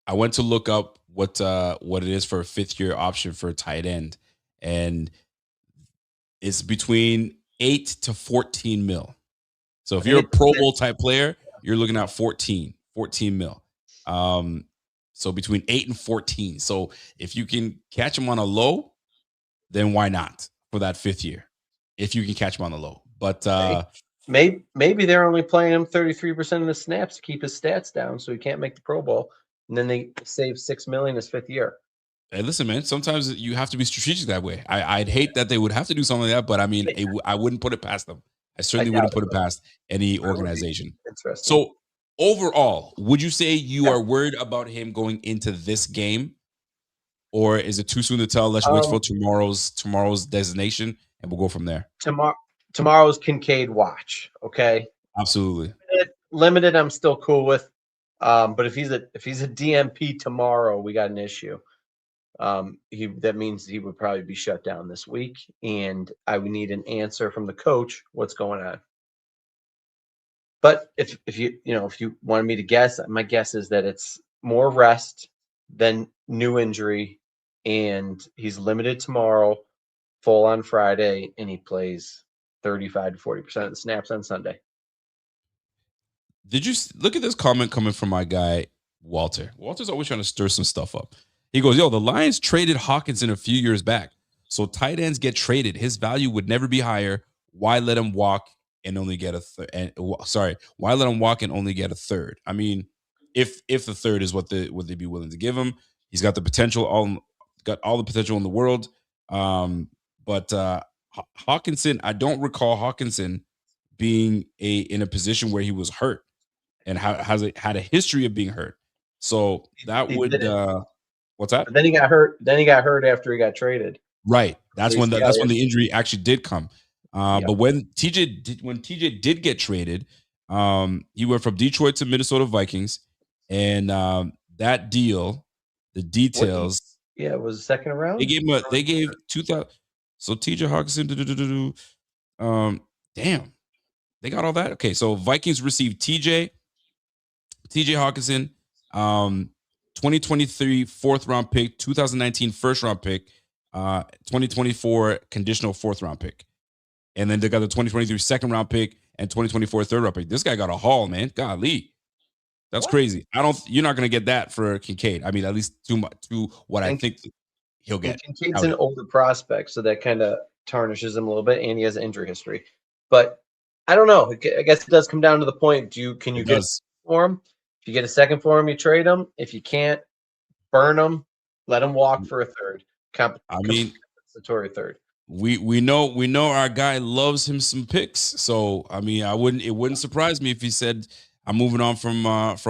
I went to look up what it is for a fifth year option for a tight end, and it's between 8 to 14 mil. So I if think you're a it's Pro Bowl type player, you're looking at 14 mil. So between 8 and 14. So if you can catch him on a low, then why not for that fifth year? If you can catch him on the low, but Hey, maybe they're only playing him 33% of the snaps to keep his stats down, so he can't make the Pro Bowl, and then they save 6 million his 5th year. hey, listen, man. Sometimes you have to be strategic that way. I'd hate that they would have to do something like that, but I mean, I wouldn't put it past them. I I certainly doubt wouldn't it, put it but past any that would be organization. interesting. So overall, would you say you Yeah. are worried about him going into this game, or is it too soon to tell? Let's wait Um, for tomorrow's designation, and we'll go from there. tomorrow tomorrow's Kincaid watch. Okay, Absolutely. limited. I'm still cool with. But if he's a DMP tomorrow, we got an issue. That means he would probably be shut down this week, and I would need an answer from the coach. What's going on? But if you wanted me to guess, my guess is that it's more rest than new injury, and he's limited tomorrow, full on Friday, and he plays 35 to 40% of the snaps on Sunday. Did you look at this comment coming from my guy Walter? Walter's always trying to stir some stuff up. He goes, "Yo, the Lions traded Hawkinson a few years back, so tight ends get traded. His value would never be higher. Why let him walk and only get a third? And sorry, why let him walk and only get a third? I mean, if the third is what would they be willing to give him? He's got the potential, got all the potential in the world. But Hawkinson, I don't recall Hawkinson being in a position where he was hurt and had a history of being hurt. So that He would didn't. What's that? But then he got hurt. Then he got hurt after he got traded. Right. That's when that's when ACL. the injury actually did come. Yeah. But when TJ did get traded, he went from Detroit to Minnesota Vikings, and that deal, the What? details, Yeah, it was the second round. they gave 2000. So TJ Hawkinson, damn, they got all that. Okay, so Vikings received TJ Hawkinson, 2023 fourth round pick, 2019 first round pick, 2024 conditional fourth round pick. And then they got the 2023 second round pick and 2024 third round pick. This guy got a haul, man. Golly. That's What? crazy. You're not gonna get that for Kincaid. I mean, at least to what I And, think he'll and get. Kincaid's an older prospect, so that kind of tarnishes him a little bit, and he has an injury history. But I don't know. I guess it does come down to the point. Can you It get does. for him? If you get a second for him, you trade him. If you can't, burn him. Let him walk for a third. I mean, Compensatory third. we know our guy loves him some picks. So I mean, it wouldn't surprise me if he said I'm moving on from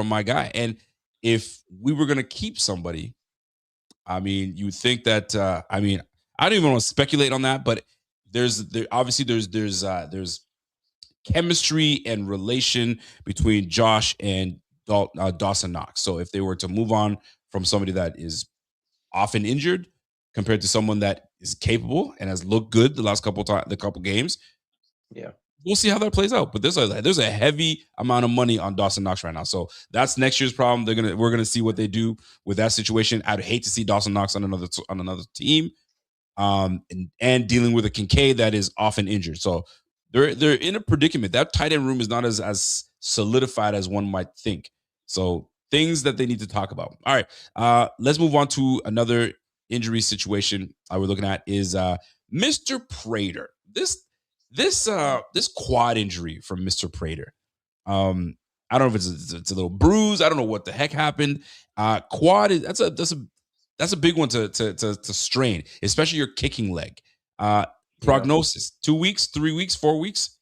my guy. And if we were gonna keep somebody, I mean, you think that I mean, I don't even want to speculate on that, but obviously there's chemistry and relation between Josh and Dawson Knox. So if they were to move on from somebody that is often injured compared to someone that is capable and has looked good the couple games, Yeah. we'll see how that plays out. But there's a heavy amount of money on Dawson Knox right now, so that's next year's problem. We're gonna see what they do with that situation. I'd hate to see Dawson Knox on another team, and dealing with a Kincaid that is often injured. So they're in a predicament. That tight end room is not as solidified as one might think. So things that they need to talk about. All right, let's move on to another injury situation we're looking at is Mr. Prater. This quad injury from Mr. Prater. I don't know if it's a little bruise. I don't know what the heck happened. Quad is that's a big one to strain, especially your kicking leg. Prognosis: 2 weeks, 3 weeks, 4 weeks.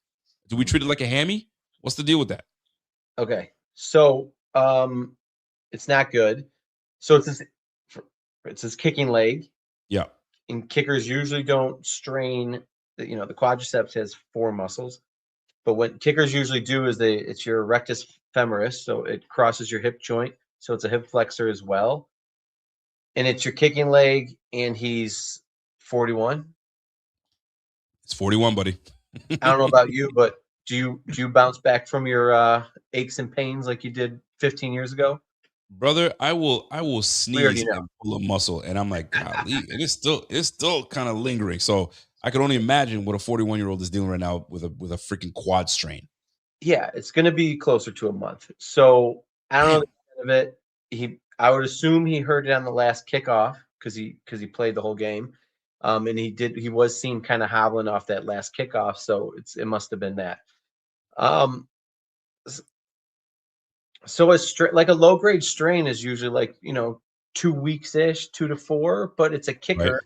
Do we treat it like a hammy? What's the deal with that? Okay. So it's not good. So it's his kicking leg. Yeah. And kickers usually don't strain the quadriceps has 4 muscles. But what kickers usually do is it's your rectus femoris, so it crosses your hip joint. So it's a hip flexor as well. And it's your kicking leg, and he's 41. It's 41, buddy. I don't know about you, but do you bounce back from your aches and pains like you did 15 years ago? Brother, I will We sneeze already know. and pull a muscle, and I'm like, golly, and it's still kind of lingering. So I can only imagine what a 41-year-old is dealing right now with a freaking quad strain. Yeah, it's going to be closer to a month. So I don't know Damn. the end of it. I would assume he heard it on the last kickoff because he played the whole game, and he was seen kind of hobbling off that last kickoff. So it must have been that. Um, so like a low grade strain is usually like 2 weeks ish, 2 to 4, but it's a Right. kicker.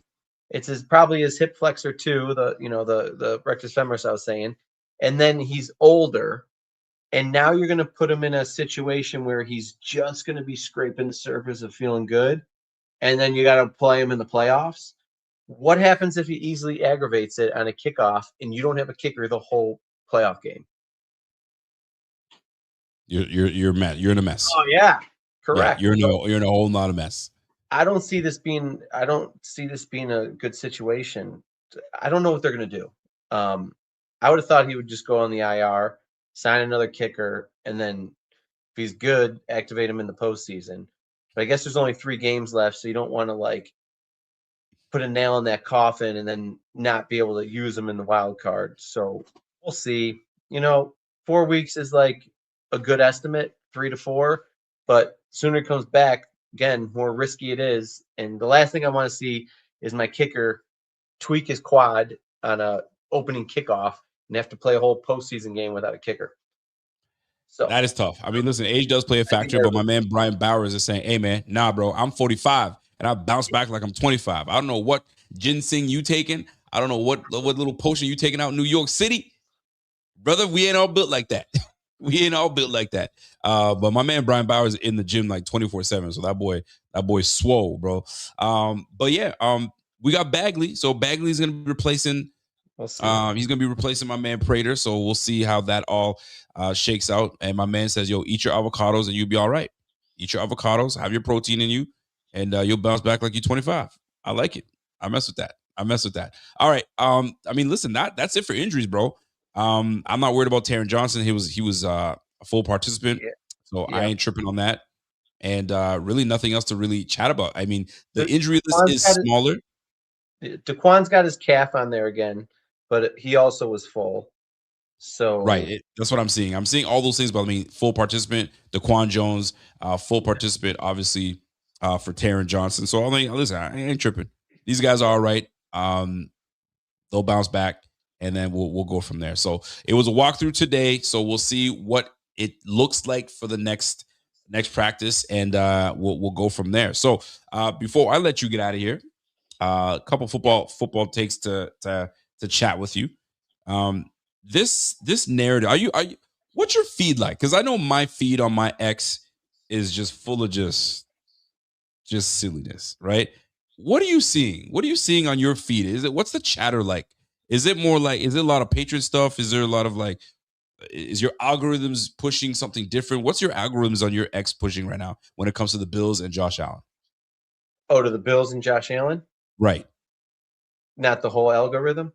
It's probably his hip flexor too, the rectus femoris I was saying, and then he's older. And now you're going to put him in a situation where he's just going to be scraping the surface of feeling good. And then you got to play him in the playoffs. What happens if he easily aggravates it on a kickoff and you don't have a kicker the whole playoff game? You're mad. You're in a mess. Oh, yeah. Yeah, Correct. you're in a whole lot of mess. I don't see this being a good situation. I don't know what they're going to do. I would have thought he would just go on the IR, sign another kicker, and then if he's good, activate him in the postseason. But I guess there's only 3 games left, so you don't want to like put a nail in that coffin and then not be able to use him in the wild card. So we'll see. 4 weeks is like a good estimate, 3 to 4. But sooner it comes back, again, more risky it is. And the last thing I want to see is my kicker tweak his quad on a opening kickoff and have to play a whole postseason game without a kicker. So That is tough. I mean, listen, age does play a I'd be factor, but my nervous. man Brian Bowers is saying, "Hey, man, nah, bro, I'm 45 and I bounce back like I'm 25. I don't know what ginseng you taking. I don't know what little potion you taking out in New York City, brother. We ain't all built like that." We ain't all built like that. But my man Brian Bauer is in the gym like 24/7. So that boy's swole, bro. But yeah, we got Bagley. So Bagley's gonna be replacing. We'll see. He's gonna be replacing my man Prater. So we'll see how that all shakes out. And my man says, "Yo, eat your avocados and you'll be all right. Eat your avocados, have your protein in you, and you'll bounce back like you're 25." I like it. I mess with that. I mess with that. All right. I mean, listen, that's it for injuries, bro. I'm not worried about Taron Johnson. He was a full participant, Yeah. so I Yeah. ain't tripping on that. And really nothing else to really chat about. I mean, the The- injury list Daquan's is got smaller. Daquan's got his calf on there again, but he also was full. Right. So That's what I'm seeing. I'm seeing all those things, but I mean, full participant, Daquan Jones, full participant, obviously, for Taron Johnson. So I mean, listen, I ain't tripping. These guys are all right. They'll bounce back, and then we'll go from there. So it was a walkthrough today. So we'll see what it looks like for the next practice, and we'll go from there. So before I let you get out of here, a couple football takes to chat with you. Um, this narrative, are you what's your feed like? Because I know my feed on my X is just full of just silliness, right? What are you seeing? What are you seeing on your feed? What's the chatter like? Is it more like, is it a lot of Patriot stuff? Is there a lot of like, is your algorithms pushing something different? What's your algorithms on your X pushing right now when it comes to the Bills and Josh Allen? to the Bills and Josh Allen, Right. not the whole algorithm.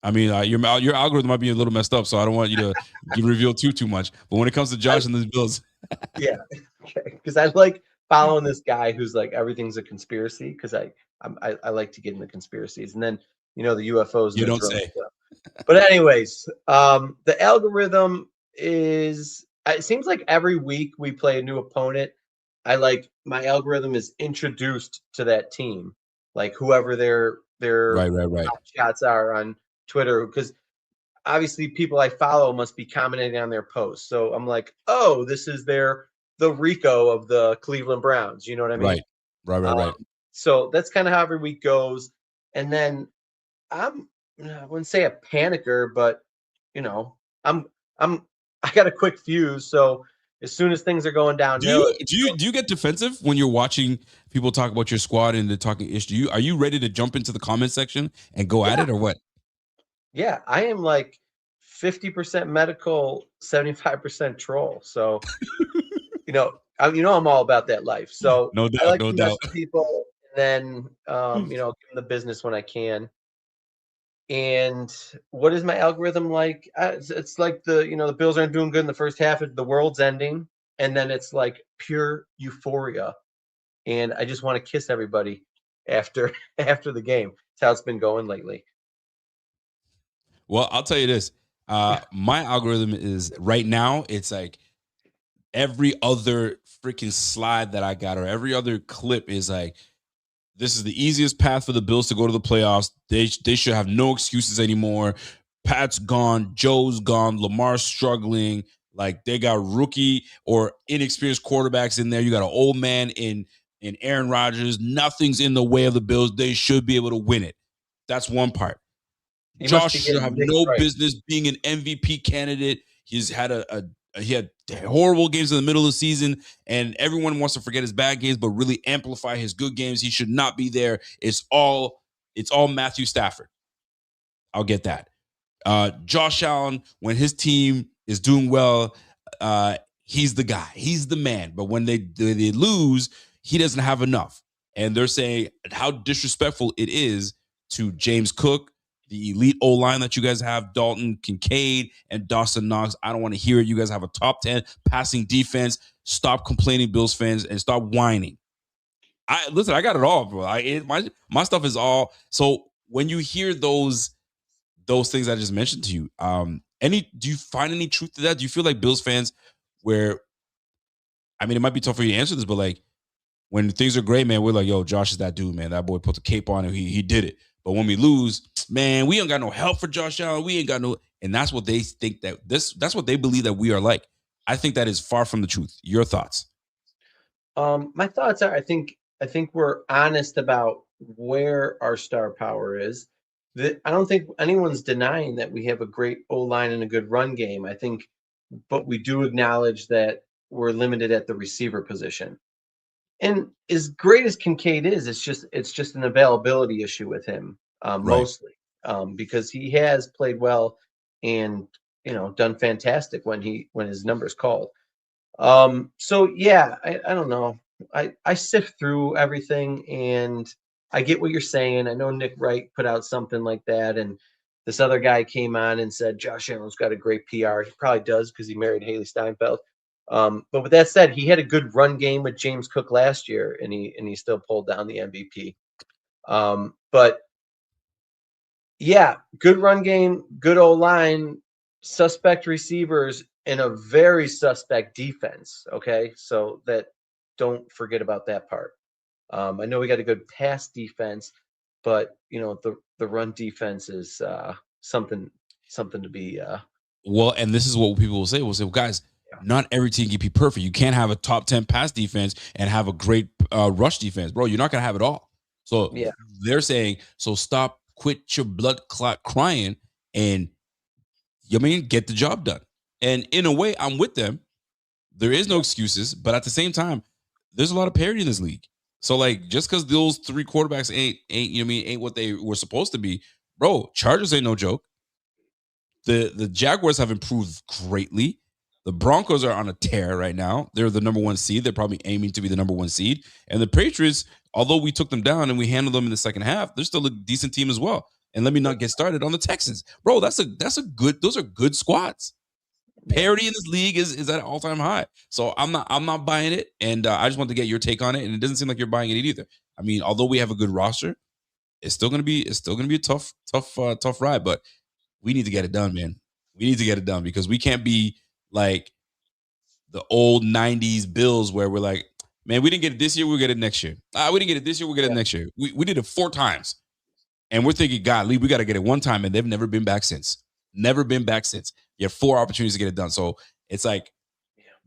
I mean, your algorithm might be a little messed up, so I don't want you to reveal too much. But when it comes to Josh and the Bills, Yeah, because I like following this guy who's like everything's a conspiracy. Because I like to get into conspiracies, and then the UFOs and you the don't drone say. stuff. But anyways, the algorithm is. It seems like every week we play a new opponent. My algorithm is introduced to that team, like whoever their Right. shots are on Twitter, because obviously people I follow must be commenting on their posts. So I'm like, oh, this is the Rico of the Cleveland Browns. You know what I mean? Right. Right. Um, Right. so that's kind of how every week goes. And then I wouldn't say a panicker, but you know, I'm I'm I got a quick fuse. So as soon as things are going Do downhill, you do you get defensive when you're watching people talk about your squad and they're talking ish? Are you ready to jump into the comment section and go at yeah, it or what? yeah, I am like 50% medical, 75% troll. So I'm all about that life. So No I doubt, like no to mess doubt. with people, and then give them the business when I can. And what is my algorithm like? It's like the Bills aren't doing good in the first half. The world's ending, and then it's like pure euphoria, and I just want to kiss everybody after after the game. That's how it's been going lately. Well, I'll tell you this. My algorithm is right now, it's like every other freaking slide that I got or every other clip is like, this is the easiest path for the Bills to go to the playoffs. They should have no excuses anymore. Pat's gone, Joe's gone, Lamar's struggling. Like they got rookie or inexperienced quarterbacks in there. You got an old man in Aaron Rodgers. Nothing's in the way of the Bills. They should be able to win it. That's one part. You must Josh be should getting have big no price. business being an MVP candidate. He's had he had horrible games in the middle of the season, and everyone wants to forget his bad games, but really amplify his good games. He should not be there. It's all Matthew Stafford. I'll get that. Josh Allen, when his team is doing well, he's the guy. He's the man. But when they lose, he doesn't have enough. And they're saying how disrespectful it is to James Cook, the elite O line that you guys have, Dalton Kincaid and Dawson Knox. I don't want to hear it. You guys have a top 10 passing defense. Stop complaining, Bills fans, and stop whining. I got it all, bro. My stuff is all. So when you hear those things I just mentioned to you, do you find any truth to that? Do you feel like Bills fans, where I mean, it might be tough for you to answer this, but like when things are great, man, we're like, yo, Josh is that dude, man. That boy put the cape on and he did it. But when we lose, man, we ain't got no help for Josh Allen. We ain't got no, and that's what they think that's what they believe that we are like. I think that is far from the truth. Your thoughts? My thoughts are I think we're honest about where our star power is. I don't think anyone's denying that we have a great O line and a good run game. I think but we do acknowledge that we're limited at the receiver position. And as great as Kincaid is, it's just an availability issue with him, Right. mostly, because he has played well and done fantastic when his number's called. So yeah, I don't know. I sift through everything and I get what you're saying. I know Nick Wright put out something like that, and this other guy came on and said Josh Allen's got a great PR. He probably does because he married Haley Steinfeld. But with that said, he had a good run game with James Cook last year, and he still pulled down the MVP. But yeah, good run game, good O line, suspect receivers, and a very suspect defense. Okay, so that don't forget about that part. I know we got a good pass defense, but the run defense is something to be. Well, and this is what people will say. We'll say, well, guys, Yeah, not every team can be perfect. You can't have a top 10 pass defense and have a great rush defense, bro. You're not going to have it all. So yeah, they're saying, so stop, quit your blood clot crying, and get the job done. And in a way, I'm with them. There is no yeah. excuses, but at the same time, there's a lot of parity in this league. So like, just because those three quarterbacks ain't what they were supposed to be, bro. Chargers ain't no joke. The Jaguars have improved greatly. The Broncos are on a tear right now. They're the number one seed. They're probably aiming to be the number one seed. And the Patriots, although we took them down and we handled them in the second half, they're still a decent team as well. And let me not get started on the Texans, bro. That's a good. Those are good squads. Yeah. Parity in this league is at an all time high. So I'm not buying it, and I just want to get your take on it. And it doesn't seem like you're buying it either. I mean, although we have a good roster, it's still gonna be a tough ride. But we need to get it done, man. We need to get it done because we can't be like the old 90s Bills where we're like, man, we didn't get it this year, we'll get it next year. We didn't get it this year, we'll get it Yeah. next year. We did it 4 times. And we're thinking, God, Lee, we got to get it one time. And they've never been back since. Never been back since. You have 4 opportunities to get it done. So it's like,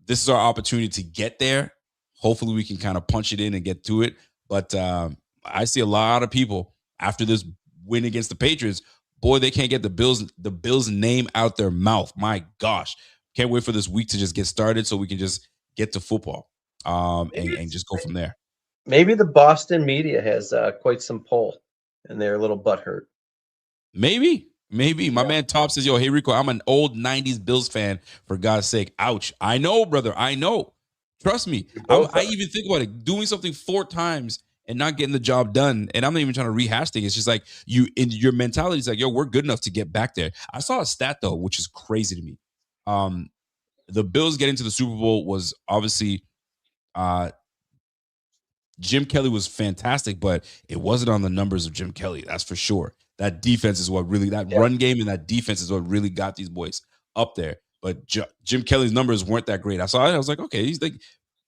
this is our opportunity to get there. Hopefully, we can kind of punch it in and get to it. But I see a lot of people after this win against the Patriots. Boy, they can't get the Bills name out their mouth. My gosh, can't wait for this week to just get started so we can just get to football Maybe and it's just go from there. maybe the Boston media has quite some pull, and they're a little butthurt. Maybe my Yeah, man Top says, "Yo, hey Rico, I'm an old '90s Bills fan. For God's sake, ouch! I know, brother. I know. Trust me. we I'm. both I are. even think about it. Doing something 4 times and not getting the job done. And I'm not even trying to rehash things. It's just like you in your mentality is like, yo, we're good enough to get back there. I saw a stat though, which is crazy to me. Um, the Bills getting to the Super Bowl was obviously uh Jim Kelly was fantastic, but it wasn't on the numbers of Jim Kelly. That's for sure. That defense is what really, that Yeah. run game and that defense is what really got these boys up there. But Jim Kelly's numbers weren't that great. I saw it. I was like, okay, he's like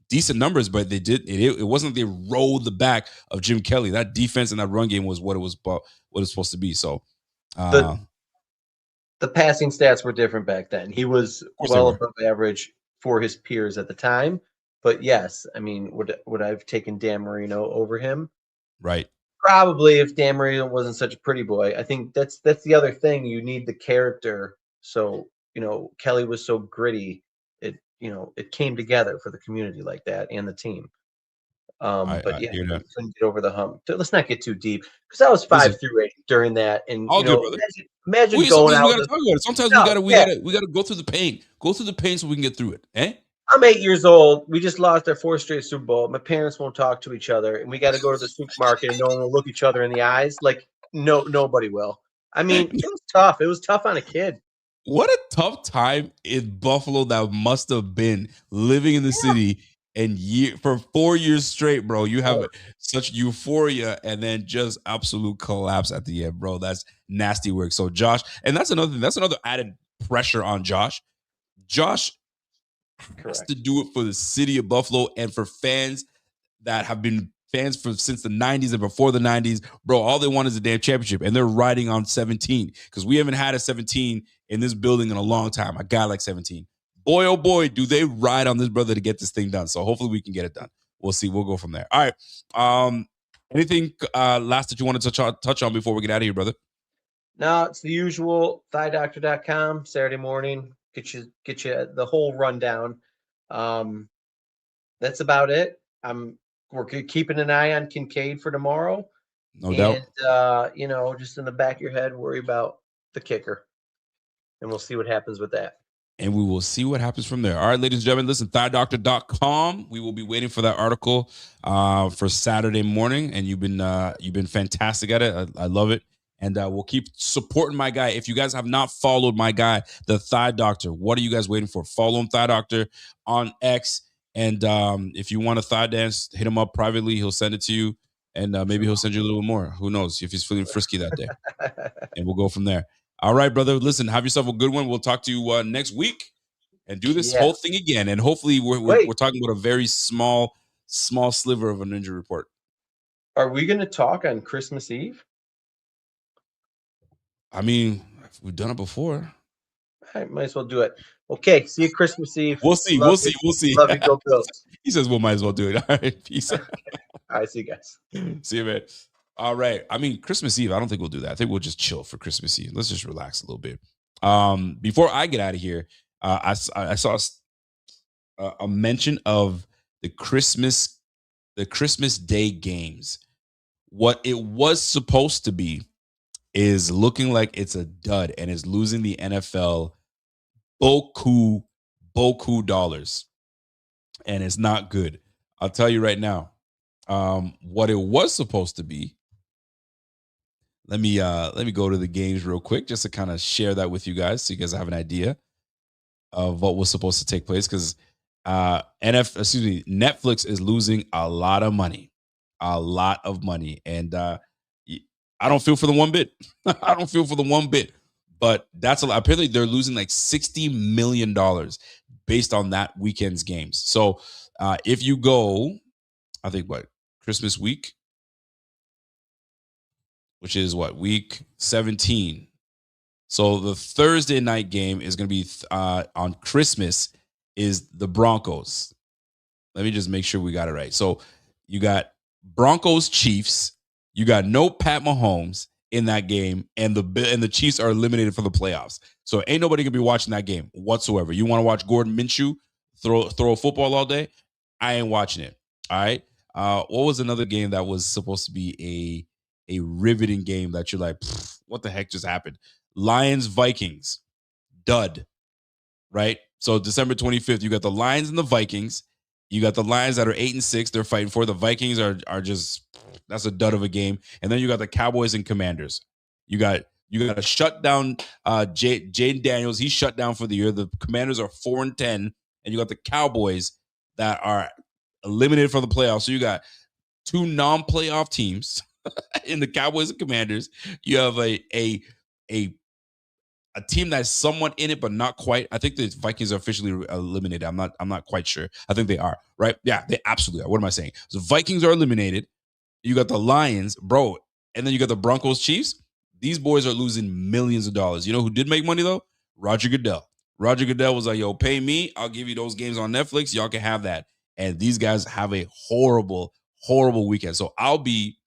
decent numbers, but it wasn't they rolled the back of Jim Kelly. That defense and that run game was what it's supposed to be. So, The of the passing stats were different back then. He was course they well were. above average for his peers at the time. But yes, I mean, would I've taken Dan Marino over him? Right. Probably if Dan Marino wasn't such a pretty boy. I think that's the other thing. You need the character. So, Kelly was so gritty. It came together for the community like that and the team. But I yeah, hear he that. couldn't get over the hump. Let's not get too deep because I was Listen, 5 through 8 during that, and all good, brother. imagine going Sometimes we out gotta with talk about it. Sometimes we no, gotta we yeah. gotta we gotta go through the pain. Go through the pain so we can get through it. Eh? I'm 8 years old. We just lost our fourth straight Super Bowl. My parents won't talk to each other, and we got to go to the supermarket, and no one will look each other in the eyes. Like nobody will. I mean, it was tough. It was tough on a kid. What a tough time in Buffalo that must have been living in the Yeah. city and for 4 years straight, bro. You have Oh, such euphoria and then just absolute collapse at the end, bro. That's nasty work. So Josh, and that's another thing. That's another added pressure on Josh. Josh has to correct. do it for the city of Buffalo and for fans that have been fans for since the 90s and before the 90s, bro. All they want is a damn championship, and they're riding on 17 because we haven't had a 17 in this building in a long time. A guy like 17. Boy, oh boy, do they ride on this brother to get this thing done. So hopefully we can get it done. We'll see. We'll go from there. All right. Anything last that you want to touch on before we get out of here, brother? No, it's the usual. ThighDoctor.com Saturday morning. get you the whole rundown. That's about it. We're keeping an eye on Kincaid for tomorrow, No doubt. and just in the back of your head, worry about the kicker, and we'll see what happens with that. And we will see what happens from there. All right, ladies and gentlemen, listen, ThighDoctor.com. We will be waiting for that article for Saturday morning. And you've been fantastic at it. I love it. And we'll keep supporting my guy. If you guys have not followed my guy, the Thigh Doctor, what are you guys waiting for? Follow him, Thigh Doctor, on X. And if you want a thigh dance, hit him up privately. He'll send it to you. And maybe he'll send you a little more. Who knows if he's feeling frisky that day. And we'll go from there. All right, brother. Listen, have yourself a good one. We'll talk to you next week and do this whole thing again. And hopefully, we're talking about a very small sliver of an injury report. Are we going to talk on Christmas Eve? I mean, we've done it before. I might as well do it. Okay, see you Christmas Eve. We'll see. We'll see. Love you, go Bills. He says we'll might as well do it. All right, peace. All right, see you guys. See you, man. All right. I mean, Christmas Eve, I don't think we'll do that. I think we'll just chill for Christmas Eve. Let's just relax a little bit. Before I get out of here, I saw a mention of the Christmas Day games. What it was supposed to be is looking like it's a dud and is losing the NFL beaucoup dollars, and it's not good. I'll tell you right now. What it was supposed to be. Let me go to the games real quick just to kind of share that with you guys so you guys have an idea of what was supposed to take place, because Netflix is losing a lot of money, and I don't feel for the one bit. I don't feel for the one bit, but that's a lot. Apparently, they're losing like $60 million based on that weekend's games. So if you go, I think Christmas week, which is week 17. So the Thursday night game is going to be on Christmas is the Broncos. Let me just make sure we got it right. So you got Broncos Chiefs. You got no Pat Mahomes in that game, and the Chiefs are eliminated from the playoffs. So ain't nobody gonna be watching that game whatsoever. You want to watch Gordon Minshew throw a football all day? I ain't watching it. All right. What was another game that was supposed to be a riveting game that you're like, what the heck just happened? Lions Vikings, dud. Right. So December 25th, you got the Lions and the Vikings. You got the Lions that are 8-6. They're fighting for. The Vikings are just, that's a dud of a game. And then you got the Cowboys and Commanders. You got a shutdown. Jaden Daniels, he's shut down for the year. The Commanders are 4-10, and you got the Cowboys that are eliminated from the playoffs. So you got two non-playoff teams in the Cowboys and Commanders. You have a team that's somewhat in it, but not quite. I think the Vikings are officially eliminated. I'm not quite sure. I think they are, right? Yeah, they absolutely are. What am I saying? So Vikings are eliminated. You got the Lions, bro, and then you got the Broncos Chiefs. These boys are losing millions of dollars. You know who did make money though? Roger Goodell. Roger Goodell was like, yo, pay me. I'll give you those games on Netflix. Y'all can have that. And these guys have a horrible, horrible weekend. So I'll be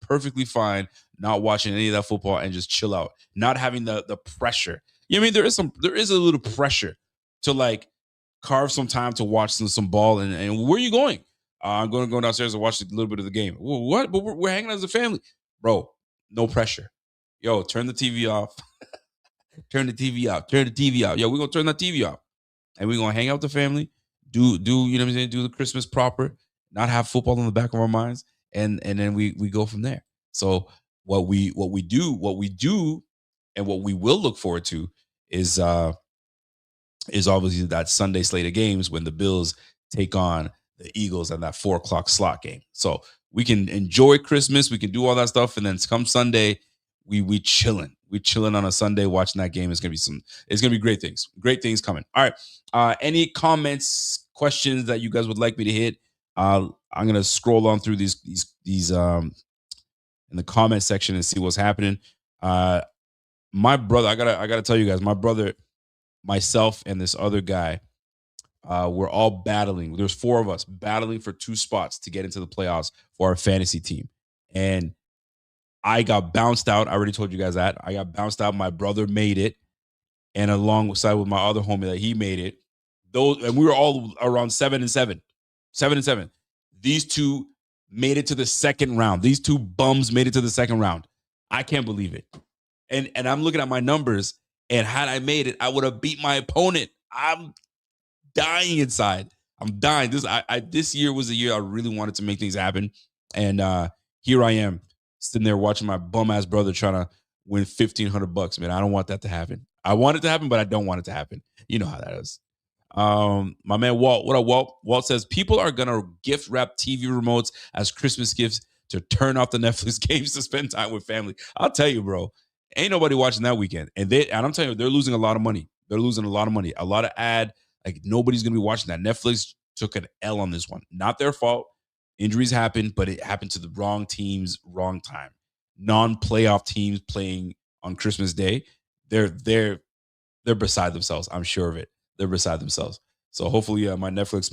perfectly fine not watching any of that football and just chill out, not having the pressure. You know what I mean? There is a little pressure to like carve some time to watch some ball. And where are you going? I'm going to go downstairs and watch a little bit of the game. What? But we're hanging out as a family, bro. No pressure. Yo, turn the TV off. Turn the TV off. Turn the TV off. Yo, we're gonna turn the TV off, and we're gonna hang out with the family. Do you know what I'm saying? Do the Christmas proper. Not have football in the back of our minds, and then we go from there. So what we do, and what we will look forward to is obviously that Sunday slate of games when the Bills take on the Eagles and that 4:00 slot game. So we can enjoy Christmas, we can do all that stuff, and then come Sunday, we chilling. We chilling on a Sunday watching that game. It's gonna be great things. Great things coming. All right. Any comments, questions that you guys would like me to hit? I'm gonna scroll on through these in the comment section and see what's happening. My brother, I gotta tell you guys, my brother, myself, and this other guy, we're all battling. There's 4 of us battling for 2 spots to get into the playoffs for our fantasy team. And I got bounced out. I already told you guys that. I got bounced out. My brother made it. and alongside with my other homie that he made it. Those and we were all around 7-7, 7-7. These two made it to the second round. These two bums made it to the second round. I can't believe it. And I'm looking at my numbers, and had I made it, I would have beat my opponent. I'm dying inside. I'm dying. This year was the year I really wanted to make things happen, and here I am sitting there watching my bum ass brother trying to win $1,500. Man, I don't want that to happen. I want it to happen, but I don't want it to happen. You know how that is. My man Walt, what up, Walt? Walt says people are gonna gift wrap TV remotes as Christmas gifts to turn off the Netflix games to spend time with family. I'll tell you, bro, ain't nobody watching that weekend, and I'm telling you, they're losing a lot of money. They're losing a lot of money, a lot of ad. Like nobody's gonna be watching that. Netflix took an L on this one. Not their fault. Injuries happen, but it happened to the wrong teams, wrong time. Non-playoff teams playing on Christmas Day. They're beside themselves. I'm sure of it. They're beside themselves. So hopefully, my Netflix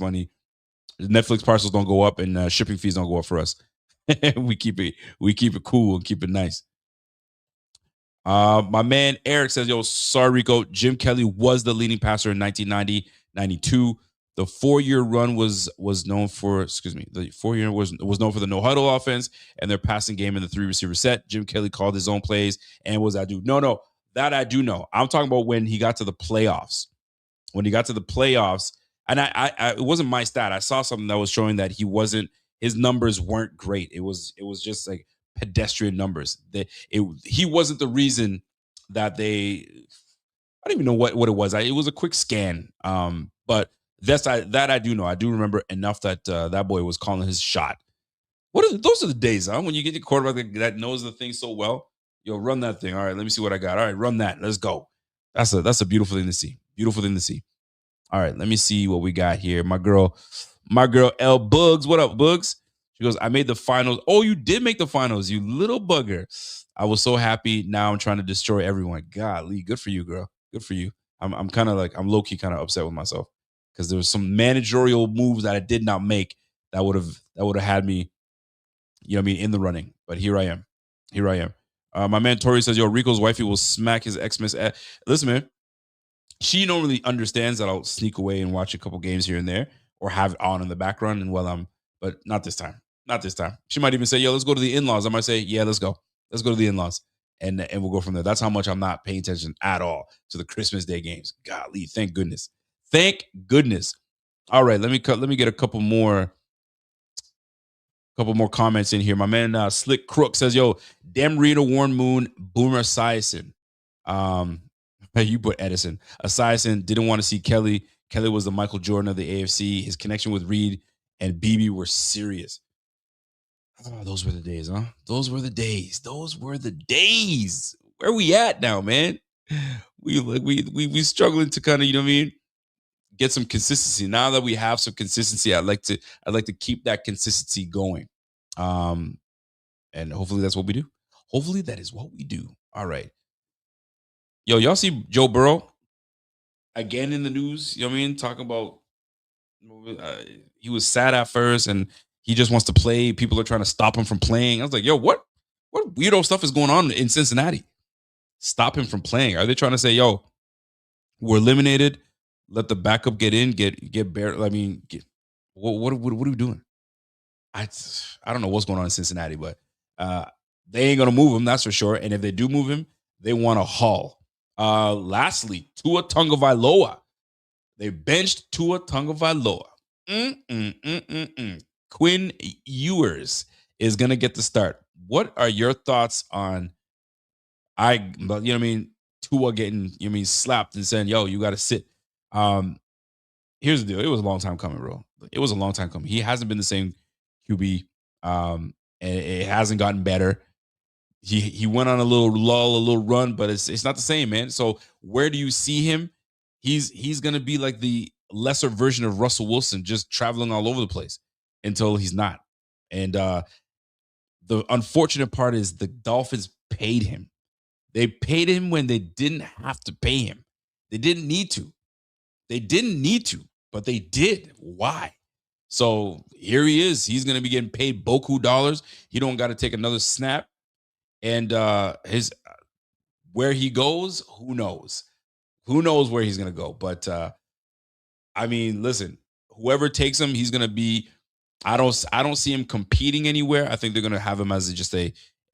parcels don't go up, and shipping fees don't go up for us. we keep it cool and keep it nice. My man Eric says, "Yo, sorry, Rico. Jim Kelly was the leading passer in 1990, 92. The 4-year run was known for. Excuse me. The 4-year was known for the no huddle offense and their passing game in the 3-receiver set. Jim Kelly called his own plays, and was I do no that I do know. I'm talking about when he got to the playoffs. When he got to the playoffs, and I it wasn't my stat. I saw something that was showing that his numbers weren't great. It was just like pedestrian numbers. He wasn't the reason that they. I don't even know what it was. It was a quick scan. But that I do know. I do remember enough that that boy was calling his shot. Those are the days, huh? When you get the quarterback that knows the thing so well. Yo, run that thing. All right, let me see what I got. All right, run that. Let's go. That's a beautiful thing to see. Beautiful thing to see. All right, let me see what we got here. My girl L Bugs. What up, Bugs? She goes, I made the finals. Oh, you did make the finals, you little bugger. I was so happy. Now I'm trying to destroy everyone. Golly, good for you, girl. Good for you. I'm kind of like, I'm low-key kind of upset with myself because there was some managerial moves that I did not make that would have had me, you know what I mean, in the running. But here I am. Here I am. My man Tori says, yo, Rico's wifey will smack his ex-miss. Listen, man, she normally understands that I'll sneak away and watch a couple games here and there or have it on in the background and but not this time. Not this time. She might even say, yo, let's go to the in-laws. I might say, yeah, let's go. Let's go to the in-laws. And we'll go from there. That's how much I'm not paying attention at all to the Christmas Day games. Golly, thank goodness. Thank goodness. All right, let me get a couple more comments in here. My man Slick Crook says, yo, Dem Rita, Warren Moon, Boomer Esiason. You put Edison. Esiason didn't want to see Kelly. Kelly was the Michael Jordan of the AFC. His connection with Reed and BB were serious. Oh, those were the days, huh? Those were the days. Those were the days. Where we at now, man? We struggling to kind of, you know what I mean, get some consistency. Now that we have some consistency, I'd like to keep that consistency going. And hopefully that's what we do. Hopefully that is what we do. All right. Yo, y'all see Joe Burrow again in the news? You know what I mean? Talking about he was sad at first and he just wants to play. People are trying to stop him from playing. I was like, yo, what weirdo stuff is going on in Cincinnati? Stop him from playing. Are they trying to say, yo, we're eliminated? Let the backup get in, get bare. I mean, what are we doing? I don't know what's going on in Cincinnati, but they ain't gonna move him, that's for sure. And if they do move him, they want a haul. Lastly, Tua Tagovailoa. They benched Tua Tagovailoa. Quinn Ewers is gonna get the start. What are your thoughts on you know what I mean, Tua getting, you know what I mean, slapped and saying, yo, you gotta sit. Here's the deal. It was a long time coming, bro. It was a long time coming. He hasn't been the same QB. And it hasn't gotten better. He went on a little lull, a little run, but it's not the same, man. So where do you see him? He's gonna be like the lesser version of Russell Wilson, just traveling all over the place until he's not. And the unfortunate part is the Dolphins paid him. They paid him when they didn't have to pay him. They didn't need to. They didn't need to, but they did. Why? So here he is. He's going to be getting paid boku dollars. He don't got to take another snap. And his where he goes, who knows? Who knows where he's gonna go? But I mean, listen, whoever takes him, he's gonna be. I don't see him competing anywhere. I think they're gonna have him as just a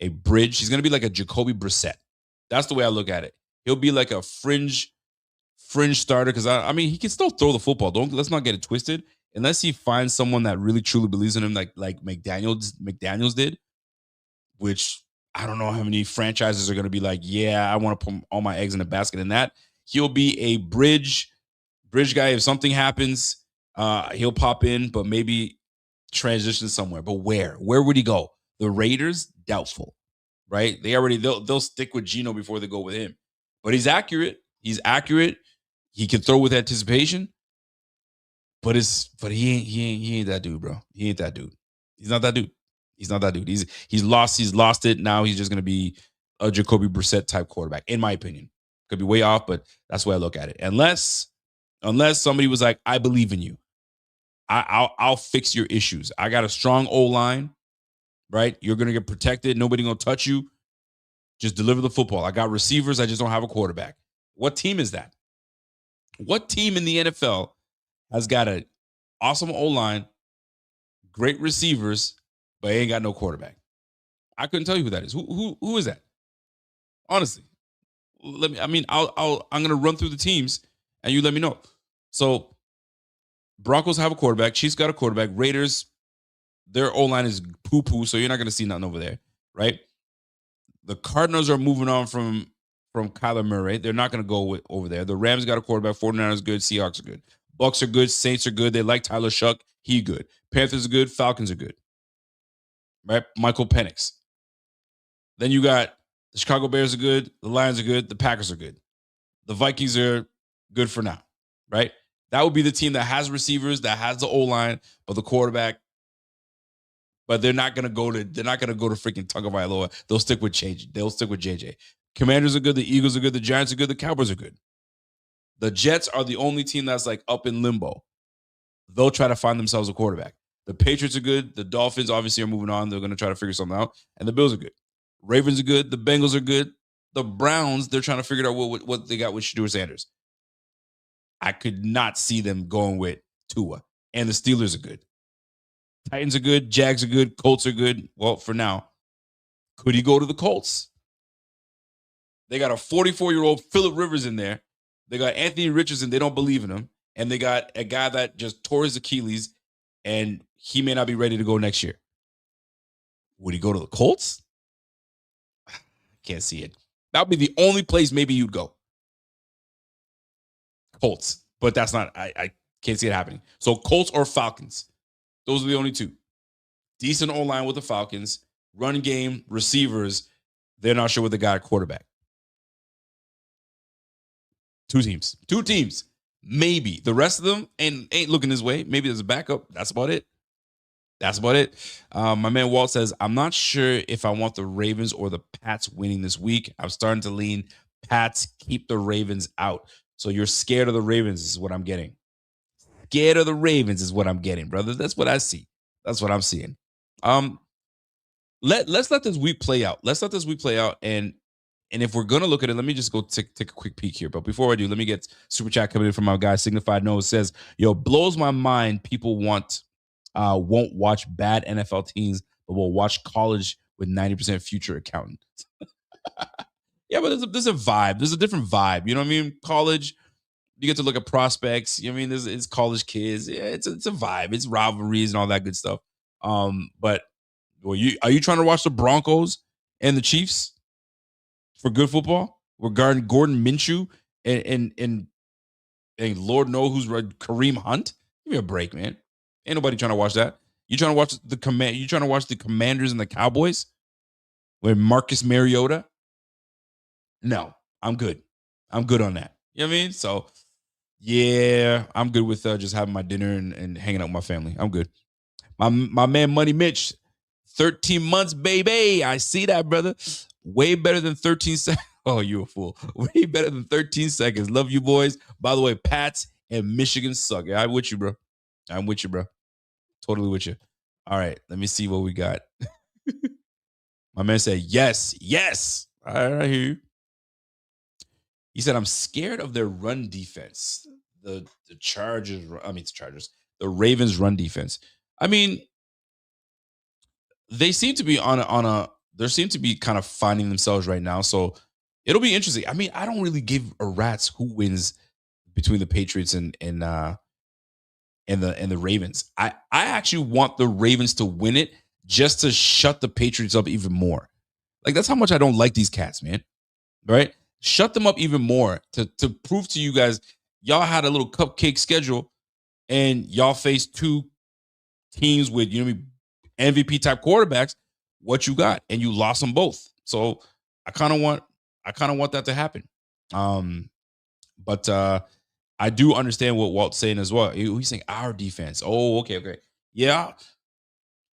bridge. He's gonna be like a Jacoby Brissett. That's the way I look at it. He'll be like a fringe starter because I mean he can still throw the football. Let's not get it twisted. Unless he finds someone that really truly believes in him, like McDaniels did, which I don't know how many franchises are going to be like, yeah, I want to put all my eggs in a basket in that. He'll be a bridge guy. If something happens, he'll pop in, but maybe transition somewhere. But where? Where would he go? The Raiders? Doubtful, right? They'll stick with Geno before they go with him. But he's accurate. He's accurate. He can throw with anticipation. But he ain't that dude, bro. He ain't that dude. He's not that dude. He's not that dude. He's lost it. Now he's just gonna be a Jacoby Brissett type quarterback, in my opinion. Could be way off, but that's the way I look at it. Unless somebody was like, I believe in you. I'll fix your issues. I got a strong O-line, right? You're gonna get protected. Nobody gonna touch you. Just deliver the football. I got receivers. I just don't have a quarterback. What team is that? What team in the NFL has got an awesome O-line, great receivers, but ain't got no quarterback? I couldn't tell you who that is. Who is that? Honestly, I'm gonna run through the teams and you let me know. So Broncos have a quarterback. Chiefs got a quarterback. Raiders, their O-line is poo-poo, so you're not gonna see nothing over there, right? The Cardinals are moving on from Kyler Murray. They're not gonna go over there. The Rams got a quarterback. 49ers good. Seahawks are good. Bucks are good. Saints are good. They like Tyler Shuck. He good. Panthers are good. Falcons are good. Right? Michael Penix. Then you got the Chicago Bears are good. The Lions are good. The Packers are good. The Vikings are good for now. Right? That would be the team that has receivers, that has the O-line, but the quarterback. But they're not gonna go to freaking Tagovailoa. They'll stick with JJ. Commanders are good. The Eagles are good. The Giants are good. The Cowboys are good. The Jets are the only team that's like up in limbo. They'll try to find themselves a quarterback. The Patriots are good. The Dolphins obviously are moving on. They're going to try to figure something out. And the Bills are good. Ravens are good. The Bengals are good. The Browns, they're trying to figure out what they got with Shedeur Sanders. I could not see them going with Tua. And the Steelers are good. Titans are good. Jags are good. Colts are good. Well, for now. Could he go to the Colts? They got a 44-year-old Phillip Rivers in there. They got Anthony Richardson. They don't believe in him. And they got a guy that just tore his Achilles, and he may not be ready to go next year. Would he go to the Colts? Can't see it. That would be the only place maybe you'd go. Colts. But that's not, I can't see it happening. So Colts or Falcons. Those are the only two. Decent O-line with the Falcons. Run game, receivers. They're not sure what they got at quarterback. Two teams. Maybe. The rest of them ain't looking this way. Maybe there's a backup. That's about it. My man Walt says, I'm not sure if I want the Ravens or the Pats winning this week. I'm starting to lean Pats, keep the Ravens out. So you're scared of the Ravens is what I'm getting. Scared of the Ravens is what I'm getting, brother. That's what I see. That's what I'm seeing. Let's let this week play out. And if we're gonna look at it, let me just go take a quick peek here. But before I do, let me get super chat coming in from my guy Signified No. It says, "Yo, blows my mind. People won't watch bad NFL teams, but will watch college with 90% future accountant." Yeah, but there's a vibe. There's a different vibe. You know what I mean? College, you get to look at prospects. You know what I mean? It's college kids. Yeah, it's a vibe. It's rivalries and all that good stuff. But are you trying to watch the Broncos and the Chiefs for good football regarding Gordon Minshew and Lord knows who's Kareem Hunt? Give me a break, man. Ain't nobody trying to watch that. You trying to watch the Commanders and the Cowboys with Marcus Mariota? No, I'm good. I'm good on that. You know what I mean? So yeah, I'm good with just having my dinner and hanging out with my family. I'm good. My man Money Mitch, 13 months, baby. I see that, brother. Way better than 13 seconds. Oh, you a fool. Way better than 13 seconds. Love you, boys. By the way, Pats and Michigan suck. I'm with you, bro. Totally with you. All right, let me see what we got. My man said, yes. All right, I hear you. He said, "I'm scared of their run defense. The Chargers, the Chargers, the Ravens run defense. I mean, they seem to be they seem to be kind of finding themselves right now. So it'll be interesting. I mean, I don't really give a rat's who wins between the Patriots and the Ravens. I actually want the Ravens to win it just to shut the Patriots up even more. Like that's how much I don't like these cats, man. Right? Shut them up even more to prove to you guys y'all had a little cupcake schedule and y'all faced two teams with MVP type quarterbacks. What you got, and you lost them both. So I kind of want that to happen. But I do understand what Walt's saying as well. He's saying our defense. Oh, okay. Yeah.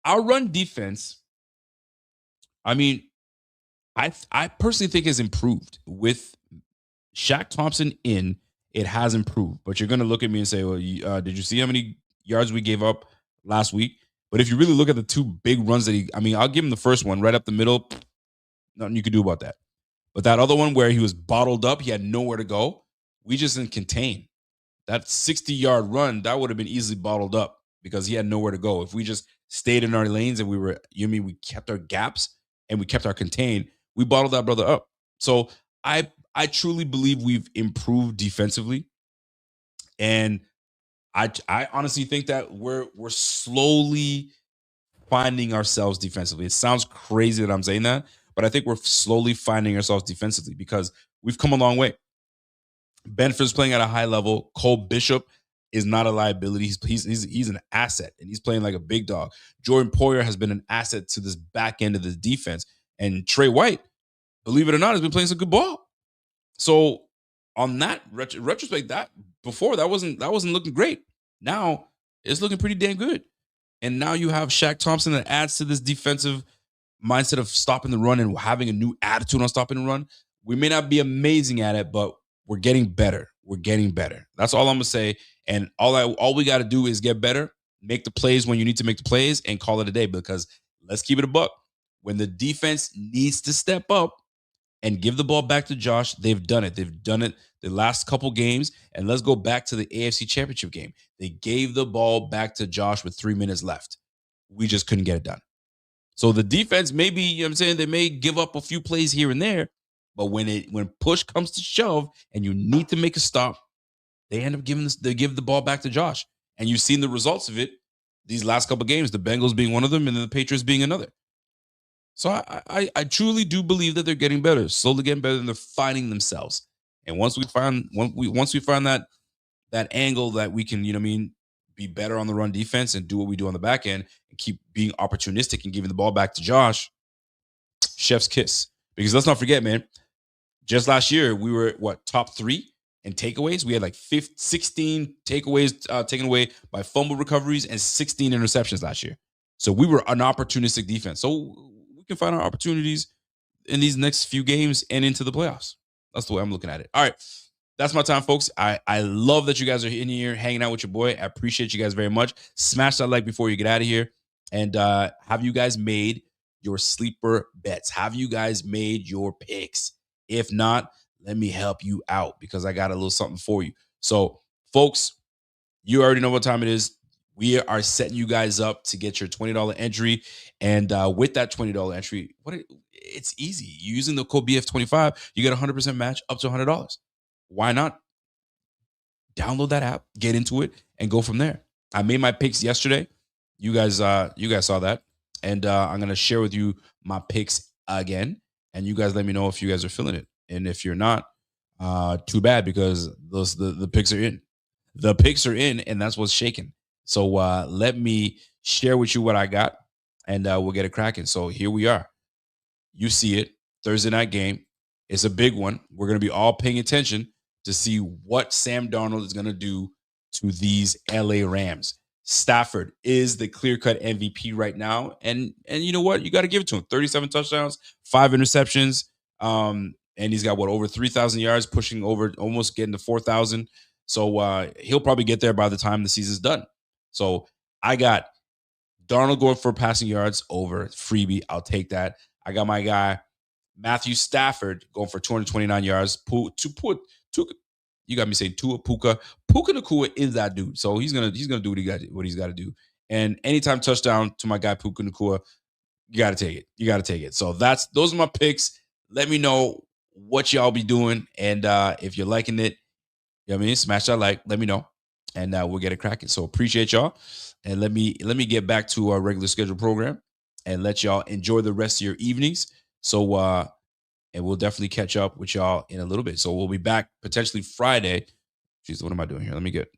Our run defense, I mean, I personally think has improved with Shaq Thompson in. It has improved, but you're going to look at me and say, "Well, did you see how many yards we gave up last week?" But if you really look at the two big runs I'll give him the first one right up the middle. Nothing you can do about that. But that other one where he was bottled up, he had nowhere to go. We just didn't contain that 60-yard run. That would have been easily bottled up because he had nowhere to go. If we just stayed in our lanes and we kept our gaps and we kept our contain, we bottled that brother up. So I truly believe we've improved defensively, and I honestly think that we're slowly finding ourselves defensively. It sounds crazy that I'm saying that, but I think we're slowly finding ourselves defensively because we've come a long way. Benford's playing at a high level. Cole Bishop is not a liability. He's an asset, and he's playing like a big dog. Jordan Poyer has been an asset to this back end of the defense, and Trey White, believe it or not, has been playing some good ball. So on that retrospect, that before that wasn't looking great. Now it's looking pretty damn good. And now you have Shaq Thompson that adds to this defensive mindset of stopping the run and having a new attitude on stopping the run. We may not be amazing at it, but we're getting better. We're getting better. That's all I'm gonna say. And all we got to do is get better, make the plays when you need to make the plays, and call it a day. Because let's keep it a buck. When the defense needs to step up and give the ball back to Josh, they've done it. They've done it the last couple games. And let's go back to the AFC Championship game. They gave the ball back to Josh with 3 minutes left. We just couldn't get it done. So the defense, maybe, you know what I'm saying, they may give up a few plays here and there, but when push comes to shove and you need to make a stop, they end up they give the ball back to Josh. And you've seen the results of it these last couple games, the Bengals being one of them and then the Patriots being another. So I truly do believe that they're getting better, slowly getting better, and they're finding themselves. And once we find that angle that we can, be better on the run defense and do what we do on the back end and keep being opportunistic and giving the ball back to Josh, chef's kiss. Because let's not forget, man, just last year we were top 3 in takeaways. We had like 16 takeaways taken away by fumble recoveries and 16 interceptions last year. So we were an opportunistic defense. So we can find our opportunities in these next few games and into the playoffs. That's the way I'm looking at it. All right. That's my time, folks. I love that you guys are in here hanging out with your boy. I appreciate you guys very much. Smash that like before you get out of here. And have you guys made your sleeper bets? Have you guys made your picks? If not, let me help you out because I got a little something for you. So, folks, you already know what time it is. We are setting you guys up to get your $20 entry. And with that $20 entry, it's easy. Using the code BF25, you get a 100% match up to $100. Why not download that app, get into it, and go from there? I made my picks yesterday. You guys saw that. And I'm going to share with you my picks again. And you guys let me know if you guys are feeling it. And if you're not, too bad because the picks are in. The picks are in, and that's what's shaking. So let me share with you what I got, and we'll get it cracking. So here we are. You see it, Thursday night game. It's a big one. We're going to be all paying attention to see what Sam Darnold is going to do to these LA Rams. Stafford is the clear-cut MVP right now. And you know what? You got to give it to him. 37 touchdowns, 5 interceptions. And he's got, over 3,000 yards, pushing over, almost getting to 4,000. So he'll probably get there by the time the season's done. So I got Darnold going for passing yards over freebie. I'll take that. I got my guy Matthew Stafford going for 229 yards. You got me saying Tua Puka. Puka Nakua is that dude. So he's gonna do what he's got to do. And anytime touchdown to my guy Puka Nakua, you got to take it. You got to take it. So those are my picks. Let me know what y'all be doing, and if you're liking it, you know what I mean, smash that like. Let me know, and we'll get it cracking. So appreciate y'all, and let me get back to our regular scheduled program, and let y'all enjoy the rest of your evenings. So and we'll definitely catch up with y'all in a little bit. So we'll be back potentially Friday. Jeez, what am I doing here? Let me get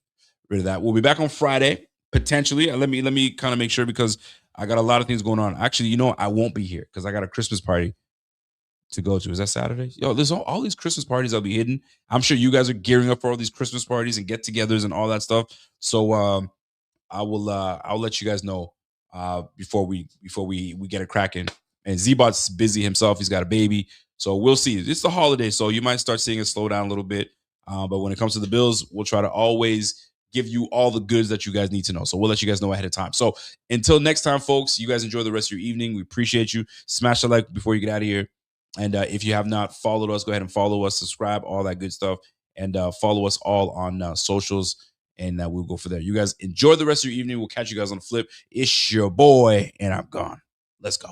rid of that. We'll be back on Friday potentially. Let me kind of make sure, because I got a lot of things going on. Actually, you know, I won't be here because I got a Christmas party to go to. Is that Saturday? Yo, there's all these Christmas parties I'll be hitting. I'm sure you guys are gearing up for all these Christmas parties and get-togethers and all that stuff. So I'll let you guys know before we get it cracking. And Z-Bot's busy himself. He's got a baby. So we'll see. It's the holiday, so you might start seeing it slow down a little bit. But when it comes to the Bills, we'll try to always give you all the goods that you guys need to know. So we'll let you guys know ahead of time. So until next time, folks, you guys enjoy the rest of your evening. We appreciate you. Smash the like before you get out of here. And if you have not followed us, go ahead and follow us, subscribe, all that good stuff. And follow us all on socials. And we'll go for there. You guys enjoy the rest of your evening. We'll catch you guys on the flip. It's your boy, and I'm gone. Let's go.